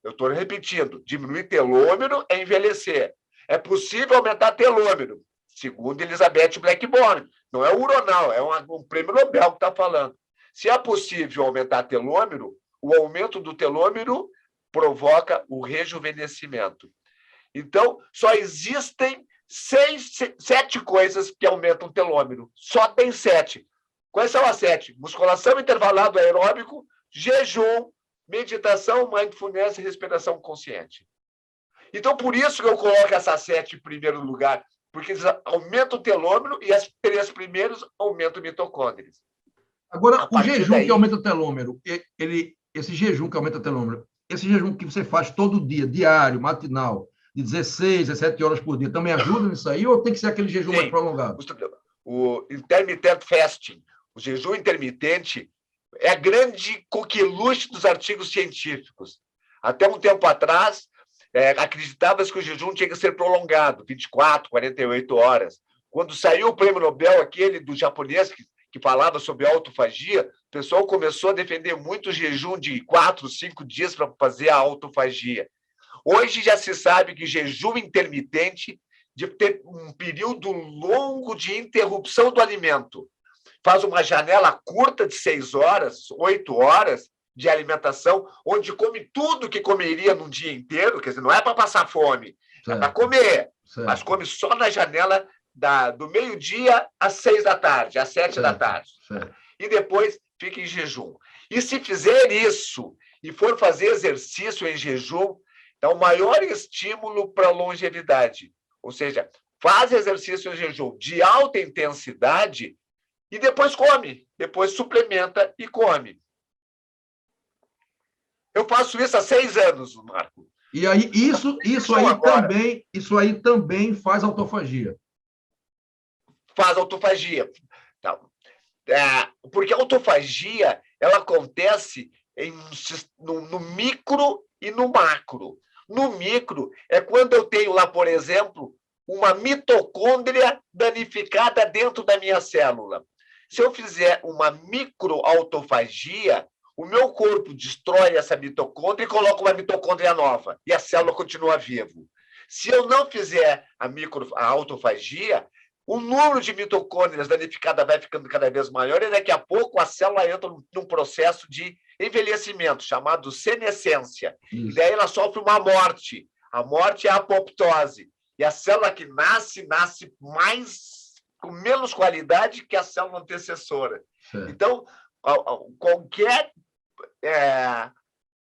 eu estou repetindo, diminuir telômero é envelhecer. É possível aumentar telômero, segundo Elizabeth Blackburn. Não é o Uronal, é um prêmio Nobel que está falando. Se é possível aumentar telômero, o aumento do telômero provoca o rejuvenescimento. Então, só existem 7 coisas que aumentam o telômero. Só tem 7. Quais são as 7? Musculação, intervalado aeróbico, jejum, meditação, mindfulness e respiração consciente. Então, por isso que eu coloco essas 7 em primeiro lugar, porque eles aumentam o telômero e as 3 primeiros aumentam mitocôndrias. Agora, o jejum que aumenta o telômero, esse jejum que aumenta o telômero, esse jejum que você faz todo dia, diário, matinal, de 16 a 17 horas por dia, também ajuda nisso aí ou tem que ser aquele jejum mais prolongado? O intermittent fasting, o jejum intermitente, é a grande coqueluche dos artigos científicos. Até um tempo atrás, acreditava-se que o jejum tinha que ser prolongado, 24, 48 horas. Quando saiu o prêmio Nobel, aquele do japonês que falava sobre autofagia, o pessoal começou a defender muito o jejum de 4, 5 dias para fazer a autofagia. Hoje já se sabe que jejum intermitente de ter um período longo de interrupção do alimento. Faz uma janela curta de 6 horas, 8 horas de alimentação, onde come tudo que comeria num dia inteiro, quer dizer, não é para passar fome, certo, é para comer, certo, mas come só na janela do meio-dia às 6 da tarde, às 7 da tarde. Certo. E depois fica em jejum. E se fizer isso e for fazer exercício em jejum, é o maior estímulo para a longevidade. Ou seja, faz exercício em jejum de alta intensidade e depois come, depois suplementa e come. Eu faço isso há 6 anos, Marco. E aí, isso aí também faz autofagia. Faz autofagia. Então, porque a autofagia ela acontece no micro e no macro. No micro é quando eu tenho lá, por exemplo, uma mitocôndria danificada dentro da minha célula. Se eu fizer uma microautofagia, o meu corpo destrói essa mitocôndria e coloca uma mitocôndria nova, e a célula continua viva. Se eu não fizer a autofagia, o número de mitocôndrias danificadas vai ficando cada vez maior e daqui a pouco a célula entra num processo de envelhecimento, chamado senescência. Isso. E daí ela sofre uma morte. A morte é a apoptose. E a célula que nasce mais com menos qualidade que a célula antecessora. Certo. Então, qualquer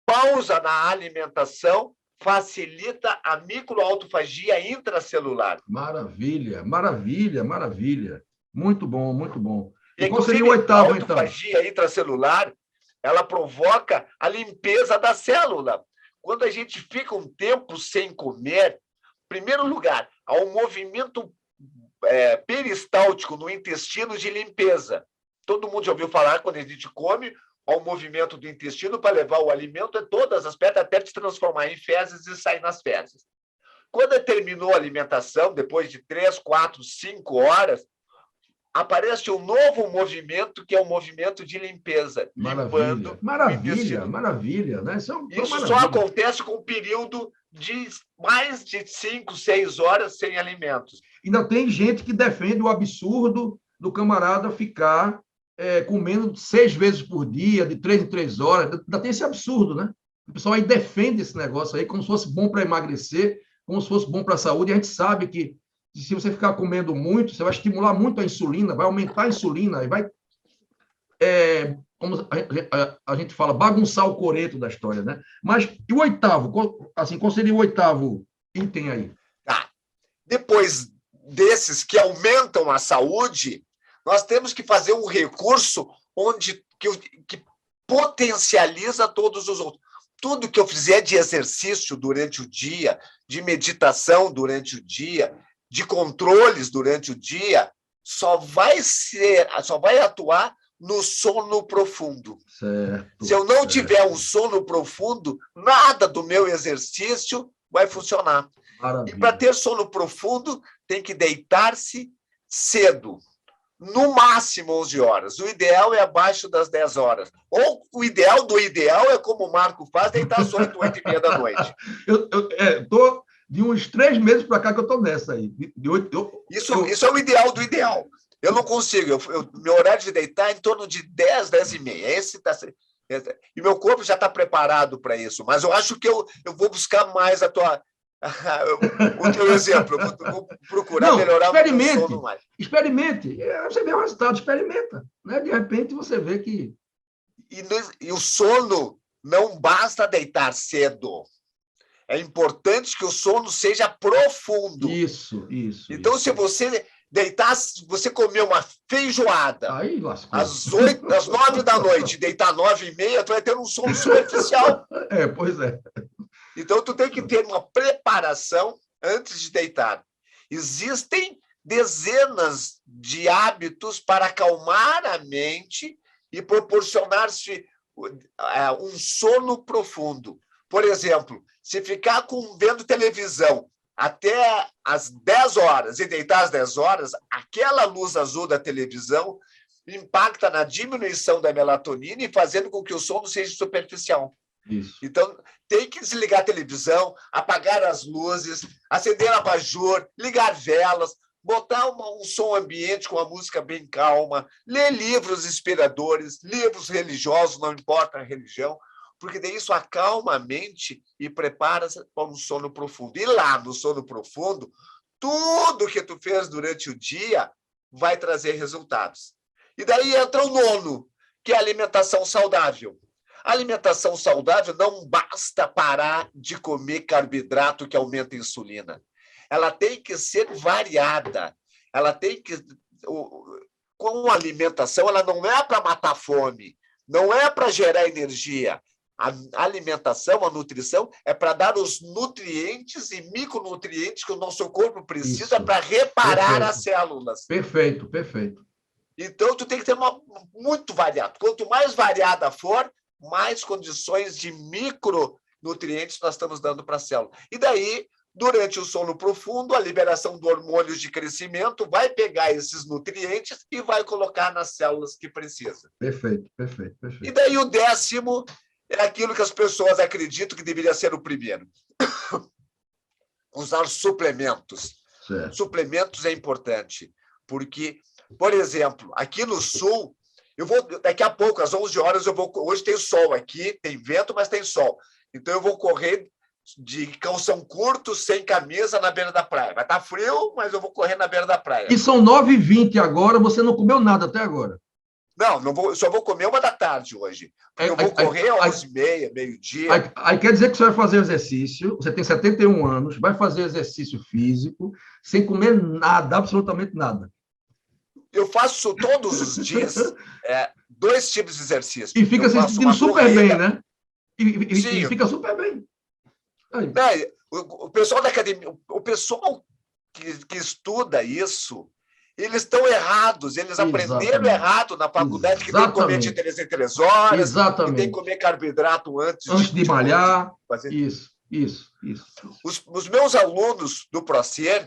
pausa na alimentação facilita a microautofagia intracelular. Maravilha, maravilha, maravilha. Muito bom, muito bom. E qual seria o oitavo, a autofagia intracelular, ela provoca a limpeza da célula. Quando a gente fica um tempo sem comer, em primeiro lugar, há um movimento peristáltico no intestino de limpeza. Todo mundo já ouviu falar, quando a gente come, há um movimento do intestino para levar o alimento em todas as pedras até se transformar em fezes e sair nas fezes. Quando terminou a alimentação, depois de 3, 4, 5 horas, aparece um novo movimento, que é o movimento de limpeza. Maravilha, maravilha, maravilha. Né? Isso só acontece com um período de mais de 5, 6 horas sem alimentos. Ainda tem gente que defende o absurdo do camarada ficar comendo 6 vezes por dia, de 3 em 3 horas. Ainda tem esse absurdo, né? O pessoal aí defende esse negócio aí como se fosse bom para emagrecer, como se fosse bom para a saúde. A gente sabe que se você ficar comendo muito, você vai estimular muito a insulina, vai aumentar a insulina e vai, como a gente fala, bagunçar o coreto da história, né? Mas e o oitavo? Assim, qual seria o oitavo item aí? Depois desses que aumentam a saúde, nós temos que fazer um recurso que potencializa todos os outros. Tudo que eu fizer de exercício durante o dia, de meditação durante o dia, de controles durante o dia, só vai atuar no sono profundo. Certo, se eu não tiver um sono profundo, nada do meu exercício vai funcionar. Maravilha. E para ter sono profundo, tem que deitar-se cedo. No máximo 11 horas. O ideal é abaixo das 10 horas. Ou o ideal do ideal é como o Marco faz, deitar às 8, 8h30 da noite. Eu estou de uns 3 meses para cá que eu estou nessa aí. Isso é o ideal do ideal. Eu não consigo. Meu horário de deitar é em torno de 10, 10h30. E meu corpo já está preparado para isso. Mas eu acho que eu vou buscar mais o teu exemplo. Eu vou procurar melhorar o sono mais. Experimente. Você vê o resultado, experimenta. Né? De repente, você vê que... E o sono não basta deitar cedo. É importante que o sono seja profundo. Isso. Então, se você deitar, você comer uma feijoada às 9 da noite, deitar às 9h30, tu vai ter um sono superficial. Pois é. Então, tu tem que ter uma preparação antes de deitar. Existem dezenas de hábitos para acalmar a mente e proporcionar-se um sono profundo. Por exemplo, se ficar vendo televisão até às 10 horas e deitar às 10 horas, aquela luz azul da televisão impacta na diminuição da melatonina e fazendo com que o sono seja superficial. Isso. Então, tem que desligar a televisão, apagar as luzes, acender a abajur, ligar velas, botar um som ambiente com uma música bem calma, ler livros inspiradores, livros religiosos, não importa a religião, porque daí isso acalma a mente e prepara para um sono profundo. E lá, no sono profundo, tudo que tu fez durante o dia vai trazer resultados. E daí entra o nono, que é a alimentação saudável. A alimentação saudável não basta parar de comer carboidrato que aumenta a insulina. Ela tem que ser variada. Ela tem que... Com a alimentação, ela não é para matar fome, não é para gerar energia. A alimentação, a nutrição, é para dar os nutrientes e micronutrientes que o nosso corpo precisa para reparar as células. Perfeito. Então, tu tem que ter muito variado. Quanto mais variada for, mais condições de micronutrientes nós estamos dando para a célula. E daí, durante o sono profundo, a liberação de hormônios de crescimento vai pegar esses nutrientes e vai colocar nas células que precisa. Perfeito, perfeito, perfeito. E daí o 10º é aquilo que as pessoas acreditam que deveria ser o primeiro. Usar suplementos. Certo. Suplementos é importante, porque, por exemplo, aqui no Sul, daqui a pouco, às 11 horas, hoje tem sol aqui, tem vento, mas tem sol. Então, eu vou correr de calção curto, sem camisa, na beira da praia. Vai estar frio, mas eu vou correr na beira da praia. E são 9h20 agora, você não comeu nada até agora? Não vou, só vou comer 1h hoje. Eu vou correr às 11h30, meio-dia. Aí quer dizer que você vai fazer exercício, você tem 71 anos, vai fazer exercício físico, sem comer nada, absolutamente nada. Eu faço todos os dias 2 tipos de exercício. E fica se sentindo super bem, né? E fica super bem. O pessoal da academia, o pessoal que estuda isso, eles estão errados, eles aprenderam errado na faculdade, que tem que comer de 3 em 3 horas, que tem que comer carboidrato antes de malhar. Fazer. Isso. Os meus alunos do ProSer,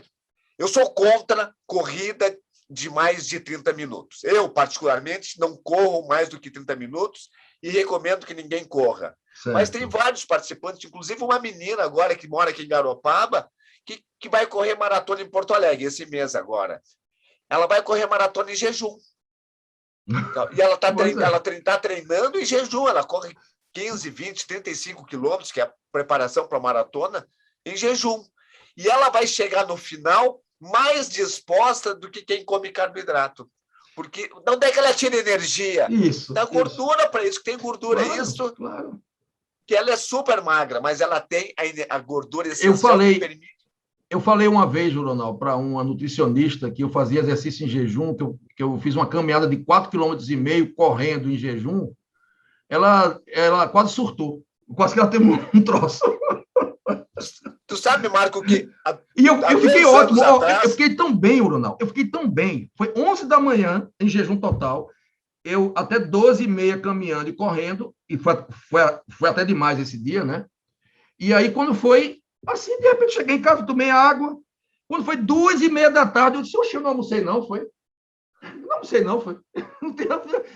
eu sou contra corrida de mais de 30 minutos. Eu, particularmente, não corro mais do que 30 minutos e recomendo que ninguém corra. Certo. Mas tem vários participantes, inclusive uma menina agora que mora aqui em Garopaba, que vai correr maratona em Porto Alegre esse mês agora. Ela vai correr maratona em jejum. E ela está treinando em jejum. Ela corre 15, 20, 35 quilômetros, que é a preparação para a maratona, em jejum. E ela vai chegar no final mais disposta do que quem come carboidrato. Porque não é que ela tira energia. Isso. Dá gordura para isso, que tem gordura. Claro, isso. Claro. Que ela é super magra, mas ela tem a gordura essencial que permite. Eu falei uma vez, Juronal, para uma nutricionista que eu fazia exercício em jejum, que eu fiz uma caminhada de 4,5 km correndo em jejum. Ela quase surtou. Quase que ela teve um troço. Tu sabe, Marco, que... E eu fiquei ótimo. Eu fiquei tão bem, Juronal. Eu fiquei tão bem. Foi 11 da manhã, em jejum total. Eu até 12h30 caminhando e correndo. E foi até demais esse dia, né? E aí, quando foi... Assim, de repente, cheguei em casa, tomei água. Quando foi 2h30 da tarde, eu disse, oxe, eu não almocei não, foi? Não almocei não, foi?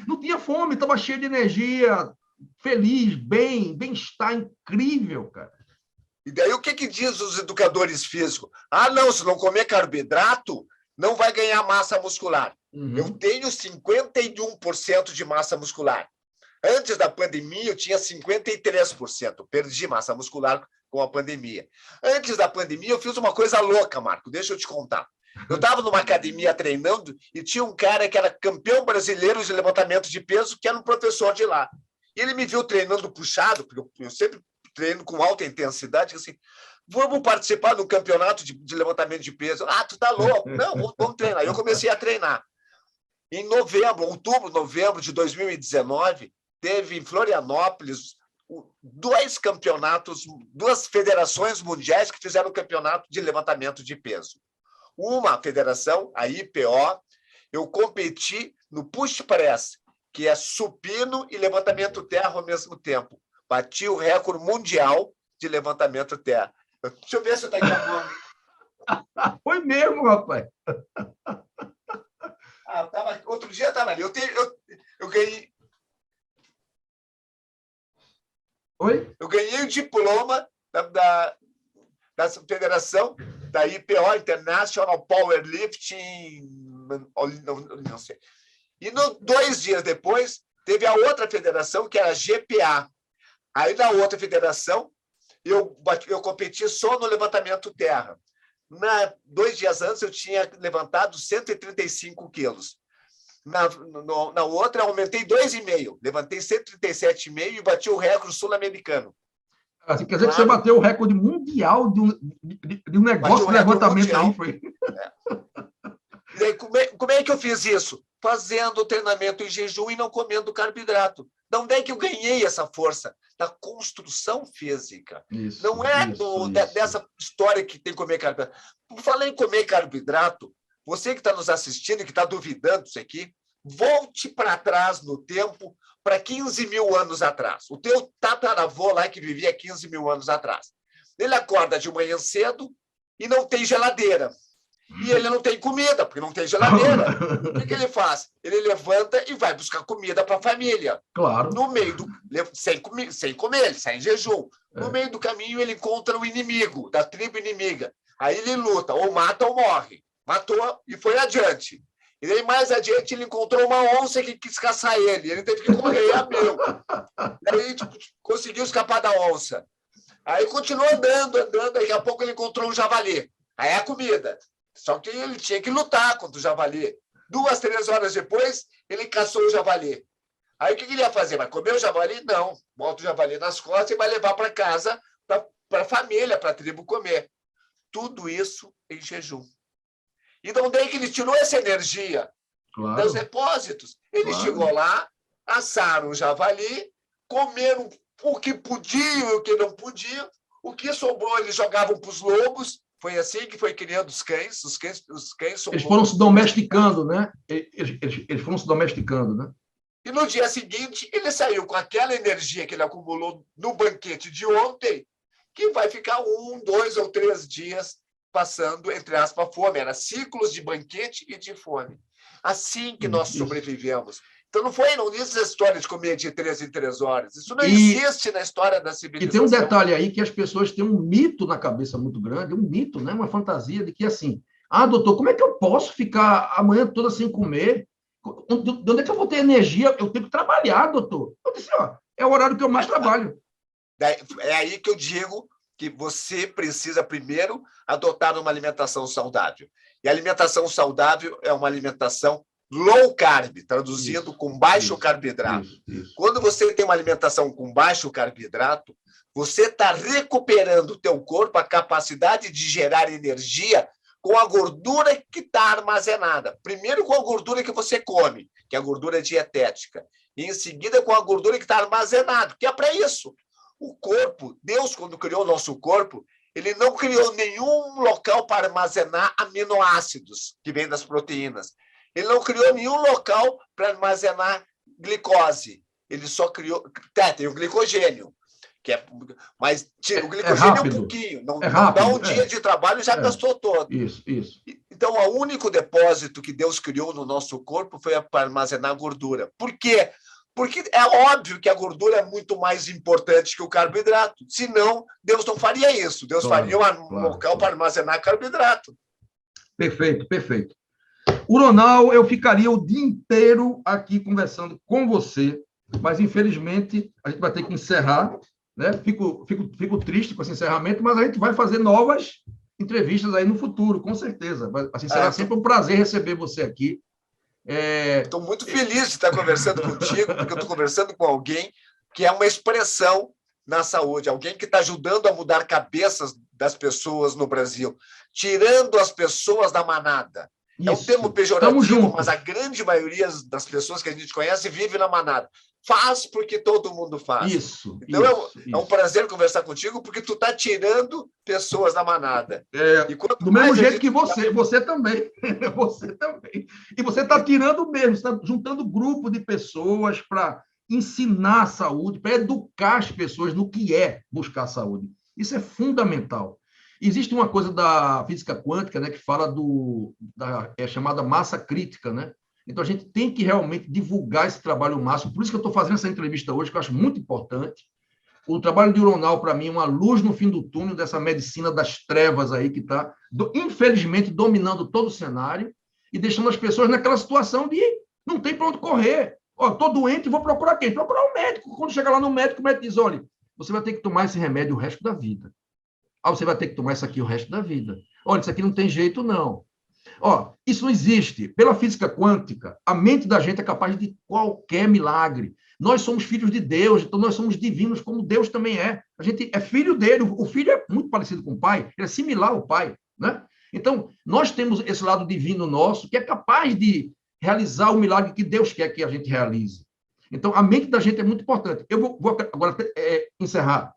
Não tinha fome, estava cheio de energia, feliz, bem-estar incrível, cara. E daí o que diz os educadores físicos? Não, se não comer carboidrato, não vai ganhar massa muscular. Uhum. Eu tenho 51% de massa muscular. Antes da pandemia, eu tinha 53%. Perdi massa muscular com a pandemia. Antes da pandemia, eu fiz uma coisa louca, Marco. Deixa eu te contar. Eu estava numa academia treinando e tinha um cara que era campeão brasileiro de levantamento de peso, que era um professor de lá. E ele me viu treinando puxado, porque eu sempre treino com alta intensidade, assim, vamos participar do campeonato de levantamento de peso. Tu tá louco? Não, vamos treinar. Eu comecei a treinar. Em outubro, novembro de 2019, teve em Florianópolis 2 campeonatos, 2 federações mundiais que fizeram o campeonato de levantamento de peso. Uma federação, a IPO, eu competi no push press, que é supino e levantamento terra ao mesmo tempo. Bati o recorde mundial de levantamento terra. Deixa eu ver se eu estou aqui. Foi mesmo, rapaz. Outro dia estava ali. Eu ganhei. Oi? Eu ganhei o diploma da federação da IPO, International Powerlifting, não sei. E 2 dias depois, teve a outra federação, que era a GPA. Aí, na outra federação, eu competi só no levantamento terra. 2 dias antes, eu tinha levantado 135 quilos. Na outra, eu aumentei 2,5. Levantei 137,5 e bati o recorde sul-americano. Assim, quer dizer que você bateu o recorde mundial de um negócio de levantamento mundial. Aí, foi? E daí, como é que eu fiz isso? Fazendo treinamento em jejum e não comendo carboidrato. De onde é que eu ganhei essa força? Da construção física. Isso, não é dessa história que tem que comer carboidrato. Por falar em comer carboidrato, você que está nos assistindo e que está duvidando disso aqui, Volte para trás no tempo, para 15 mil anos atrás. O teu tataravô lá que vivia 15 mil anos atrás. Ele acorda de manhã cedo e não tem geladeira. E ele não tem comida, porque não tem geladeira. O que ele faz? Ele levanta e vai buscar comida para a família. Claro. No meio do... sem comer, ele sai em jejum. No meio do caminho, ele encontra o inimigo, da tribo inimiga. Aí ele luta, ou mata ou morre. Matou e foi adiante. E aí, mais adiante, ele encontrou uma onça que quis caçar ele. Ele teve que correr a mil. Aí conseguiu escapar da onça. Aí continuou andando. Daqui a pouco ele encontrou um javali. Aí é a comida. Só que ele tinha que lutar contra o javali. 2, 3 horas depois, ele caçou o javali. Aí o que ele ia fazer? Vai comer o javali? Não. Bota o javali nas costas e vai levar para casa, para a família, para a tribo comer. Tudo isso em jejum. E de onde é que ele tirou essa energia? Claro. Dos depósitos. Ele chegou lá, assaram o javali, comeram o que podiam e o que não podiam. O que sobrou, eles jogavam para os lobos. Foi assim que foi criando os cães. Os cães são eles foram se domesticando, né? Eles foram se domesticando, né? E no dia seguinte, ele saiu com aquela energia que ele acumulou no banquete de ontem, que vai ficar 1, 2 ou 3 dias passando, entre aspas, fome. Era ciclos de banquete e de fome. Assim que nós sobrevivemos. Então, não existe essa história de comer de 3 em 3 horas. Isso não existe na história da civilização. E tem um detalhe aí que as pessoas têm um mito na cabeça muito grande, um mito, né? Uma fantasia de que, assim, doutor, como é que eu posso ficar a manhã toda sem comer? De onde é que eu vou ter energia? Eu tenho que trabalhar, doutor. Eu disse, é o horário que eu mais trabalho. É aí que eu digo que você precisa, primeiro, adotar uma alimentação saudável. E a alimentação saudável é uma alimentação low carb, traduzindo com baixo carboidrato. Quando você tem uma alimentação com baixo carboidrato, você está recuperando o teu corpo, a capacidade de gerar energia com a gordura que está armazenada. Primeiro com a gordura que você come, que é a gordura dietética. E em seguida com a gordura que está armazenada, que é para isso. O corpo, Deus, quando criou o nosso corpo, ele não criou nenhum local para armazenar aminoácidos, que vêm das proteínas. Ele não criou nenhum local para armazenar glicose. Ele só criou... tem o glicogênio, mas o glicogênio é um pouquinho. Não dá um dia de trabalho e já gastou todo. Isso. Então, o único depósito que Deus criou no nosso corpo foi para armazenar gordura. Por quê? Porque é óbvio que a gordura é muito mais importante que o carboidrato. Senão, Deus não faria isso. Deus faria um local para armazenar carboidrato. Perfeito. Uronal, eu ficaria o dia inteiro aqui conversando com você, mas, infelizmente, a gente vai ter que encerrar, né? Fico triste com esse encerramento, mas a gente vai fazer novas entrevistas aí no futuro, com certeza. Assim, será sempre um prazer receber você aqui. Estou muito feliz de estar conversando contigo, porque eu estou conversando com alguém que é uma expressão na saúde, alguém que está ajudando a mudar cabeças das pessoas no Brasil, tirando as pessoas da manada. É um termo pejorativo, mas a grande maioria das pessoas que a gente conhece vive na manada. Faz porque todo mundo faz. Então, é um prazer conversar contigo, porque tu está tirando pessoas da manada. Do mesmo jeito que você também. Você também. E você está tirando mesmo, está juntando grupo de pessoas para ensinar a saúde, para educar as pessoas no que é buscar a saúde. Isso é fundamental. Existe uma coisa da física quântica, né, que fala é chamada massa crítica, né? Então, a gente tem que realmente divulgar esse trabalho ao máximo. Por isso que eu estou fazendo essa entrevista hoje, que eu acho muito importante. O trabalho de Uronal, para mim, é uma luz no fim do túnel dessa medicina das trevas aí, que está, infelizmente, dominando todo o cenário e deixando as pessoas naquela situação de não tem para onde correr. Estou doente, vou procurar quem? Procurar um médico. Quando chega lá no médico, o médico diz, olha, você vai ter que tomar esse remédio o resto da vida. Você vai ter que tomar isso aqui o resto da vida. Olha, isso aqui não tem jeito, não. Isso não existe. Pela física quântica, a mente da gente é capaz de qualquer milagre. Nós somos filhos de Deus, então nós somos divinos como Deus também é. A gente é filho dele. O filho é muito parecido com o pai, ele é similar ao pai, né? Então, nós temos esse lado divino nosso que é capaz de realizar o milagre que Deus quer que a gente realize. Então, a mente da gente é muito importante. Eu vou agora encerrar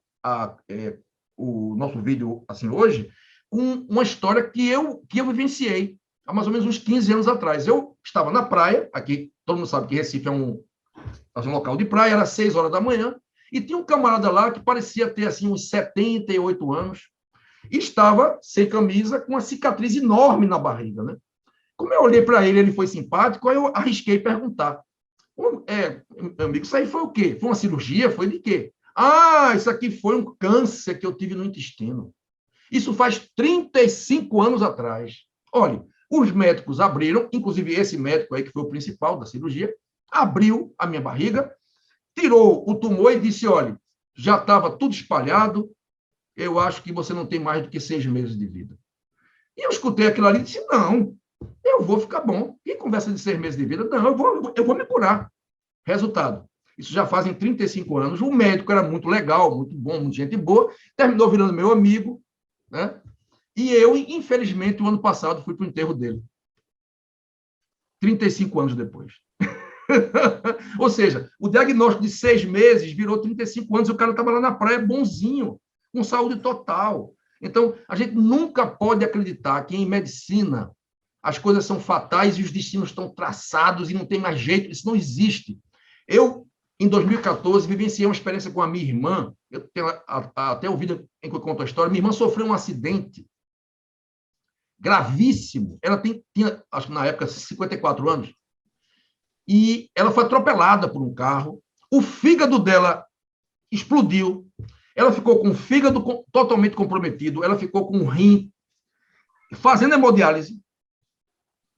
o nosso vídeo assim hoje com uma história que eu vivenciei. há mais ou menos uns 15 anos atrás. Eu estava na praia, aqui, todo mundo sabe que Recife é um local de praia, era 6 horas da manhã, e tinha um camarada lá que parecia ter assim, uns 78 anos, e estava sem camisa, com uma cicatriz enorme na barriga. Né? Como eu olhei para ele, ele foi simpático, aí eu arrisquei perguntar. Meu amigo, isso aí foi o quê? Foi uma cirurgia? Foi de quê? Ah, isso aqui foi um câncer que eu tive no intestino. Isso faz 35 anos atrás. Olha, os médicos abriram, inclusive esse médico aí, que foi o principal da cirurgia, abriu a minha barriga, tirou o tumor e disse, olha, já estava tudo espalhado, eu acho que você não tem mais do que 6 meses de vida. E eu escutei aquilo ali e disse, não, eu vou ficar bom. Que conversa de 6 meses de vida? Não, eu vou me curar. Resultado, isso já fazem 35 anos, o médico era muito legal, muito bom, muito gente boa, terminou virando meu amigo, né? E eu, infelizmente, o ano passado fui para o enterro dele. 35 anos depois. Ou seja, o diagnóstico de 6 meses virou 35 anos e o cara estava lá na praia bonzinho, com saúde total. Então, a gente nunca pode acreditar que em medicina as coisas são fatais e os destinos estão traçados e não tem mais jeito, isso não existe. Eu, em 2014, vivenciei uma experiência com a minha irmã, eu tenho até o vídeo em que eu conto a história, minha irmã sofreu um acidente gravíssimo, ela tinha, acho que na época, 54 anos, e ela foi atropelada por um carro, o fígado dela explodiu, ela ficou com o fígado totalmente comprometido, ela ficou com o rim fazendo hemodiálise,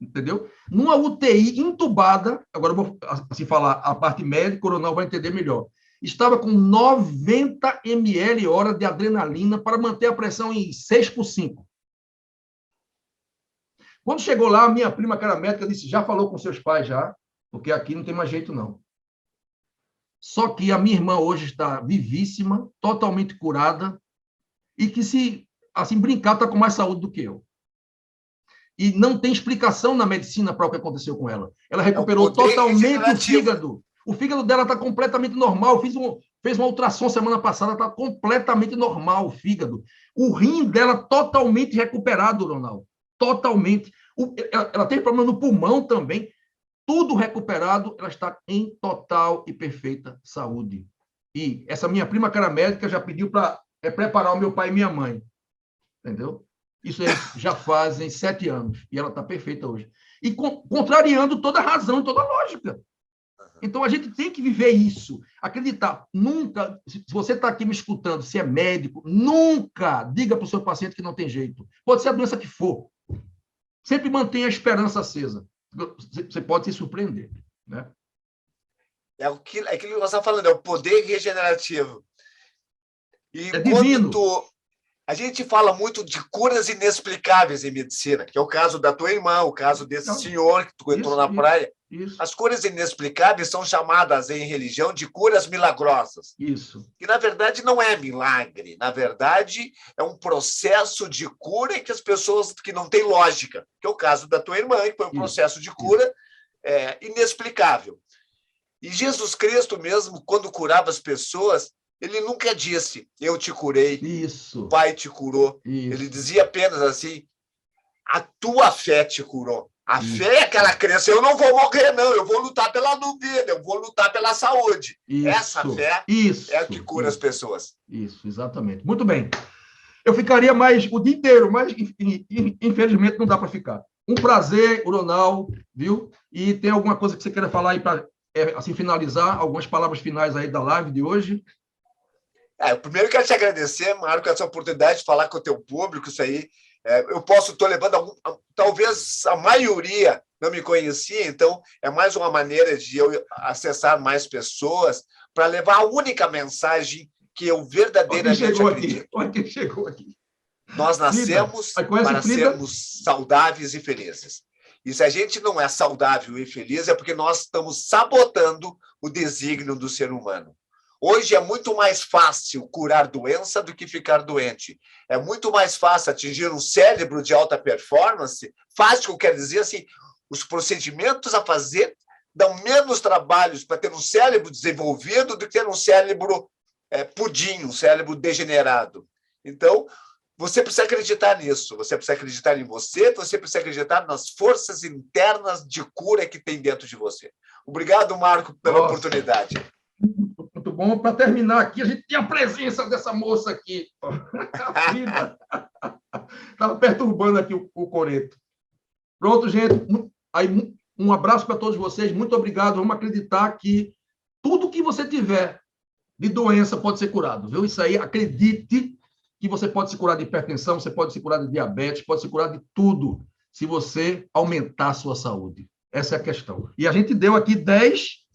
entendeu? Numa UTI entubada, agora eu vou assim falar, a parte médica, o coronel vai entender melhor. Estava com 90 ml hora de adrenalina para manter a pressão em 6/5. Quando chegou lá, a minha prima, que era médica, disse, já falou com seus pais já? Porque aqui não tem mais jeito, não. Só que a minha irmã hoje está vivíssima, totalmente curada, e que se assim brincar, está com mais saúde do que eu. E não tem explicação na medicina para o que aconteceu com ela. Ela recuperou totalmente o fígado. O fígado dela está completamente normal. Fez uma ultrassom semana passada, está completamente normal o fígado. O rim dela totalmente recuperado, Ronaldo. Totalmente. Ela teve problema no pulmão também. Tudo recuperado, ela está em total e perfeita saúde. E essa minha prima, que era médica, já pediu para preparar o meu pai e minha mãe. Entendeu? Isso já fazem 7 anos. E ela está perfeita hoje. E contrariando toda a razão, toda a lógica. Então, a gente tem que viver isso. Acreditar. Nunca, se você está aqui me escutando, se é médico, nunca diga para o seu paciente que não tem jeito. Pode ser a doença que for. Sempre mantenha a esperança acesa. Você pode se surpreender. Né? É aquilo que nós estamos falando, é o poder regenerativo. E é divino. A gente fala muito de curas inexplicáveis em medicina, que é o caso da tua irmã, o caso desse senhor que tu entrou na praia. Isso. As curas inexplicáveis são chamadas em religião de curas milagrosas. Isso. Que, na verdade, não é milagre. Na verdade, é um processo de cura em que as pessoas que não têm lógica, que é o caso da tua irmã, que foi um processo de cura inexplicável. E Jesus Cristo mesmo, quando curava as pessoas, ele nunca disse, eu te curei, isso. O Pai te curou. Isso. Ele dizia apenas assim, a tua fé te curou. A fé é aquela crença, eu não vou morrer, não, eu vou lutar pela vida, eu vou lutar pela saúde. Essa fé é o que cura as pessoas. Isso, exatamente. Muito bem. Eu ficaria mais o dia inteiro, mas infelizmente não dá para ficar. Um prazer, Ronaldo, viu? E tem alguma coisa que você queira falar aí para assim, finalizar? Algumas palavras finais aí da live de hoje? Primeiro quero te agradecer, Marco, essa oportunidade de falar com o teu público, isso aí. Eu estou levando, talvez a maioria não me conhecia, então é mais uma maneira de eu acessar mais pessoas para levar a única mensagem que eu verdadeiramente acredito. Olha quem chegou aqui. Nós nascemos para sermos saudáveis e felizes. E se a gente não é saudável e feliz, é porque nós estamos sabotando o desígnio do ser humano. Hoje é muito mais fácil curar doença do que ficar doente. É muito mais fácil atingir um cérebro de alta performance. Fácil, quer dizer assim, os procedimentos a fazer dão menos trabalhos para ter um cérebro desenvolvido do que ter um cérebro pudim, um cérebro degenerado. Então, você precisa acreditar nisso, você precisa acreditar em você precisa acreditar nas forças internas de cura que tem dentro de você. Obrigado, Marco, pela oportunidade. Muito bom. Para terminar aqui, a gente tem a presença dessa moça aqui. A vida estava perturbando aqui o Coreto. Pronto, gente. Aí, um abraço para todos vocês. Muito obrigado. Vamos acreditar que tudo que você tiver de doença pode ser curado, viu? Isso aí, acredite que você pode se curar de hipertensão, você pode se curar de diabetes, pode se curar de tudo, se você aumentar a sua saúde. Essa é a questão. E a gente deu aqui 10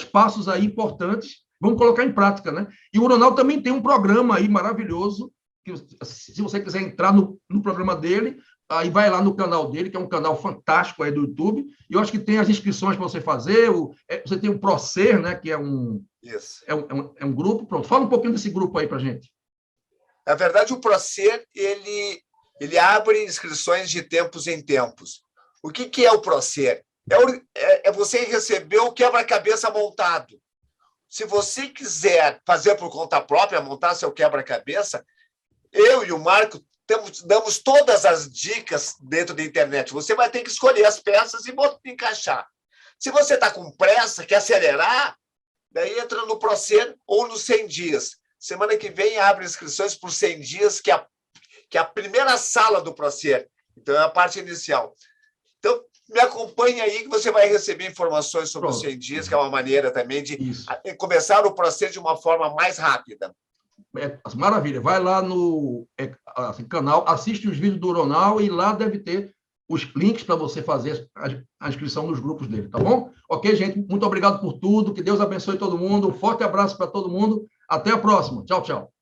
passos aí importantes, vamos colocar em prática, né? E o Ronaldo também tem um programa aí maravilhoso, que se você quiser entrar no programa dele, aí vai lá no canal dele, que é um canal fantástico aí do YouTube, e eu acho que tem as inscrições para você fazer, você tem o ProSer, né, que é um grupo. Pronto, fala um pouquinho desse grupo aí para a gente. Na verdade, o ProSer, ele abre inscrições de tempos em tempos. O que é o ProSer? É você receber o quebra-cabeça montado. Se você quiser fazer por conta própria, montar seu quebra-cabeça, eu e o Marco damos todas as dicas dentro da internet. Você vai ter que escolher as peças e encaixar. Se você está com pressa, quer acelerar, daí entra no ProSer ou nos 100 dias. Semana que vem abre inscrições por 100 dias, que é a primeira sala do ProSer. Então, é a parte inicial. Então, me acompanhe aí que você vai receber informações sobre os 100 dias, que é uma maneira também de começar o ProSer de uma forma mais rápida. Maravilha. Vai lá no canal, assiste os vídeos do Ronaldo e lá deve ter os links para você fazer a inscrição nos grupos dele, tá bom? Ok, gente? Muito obrigado por tudo. Que Deus abençoe todo mundo. Um forte abraço para todo mundo. Até a próxima. Tchau, tchau.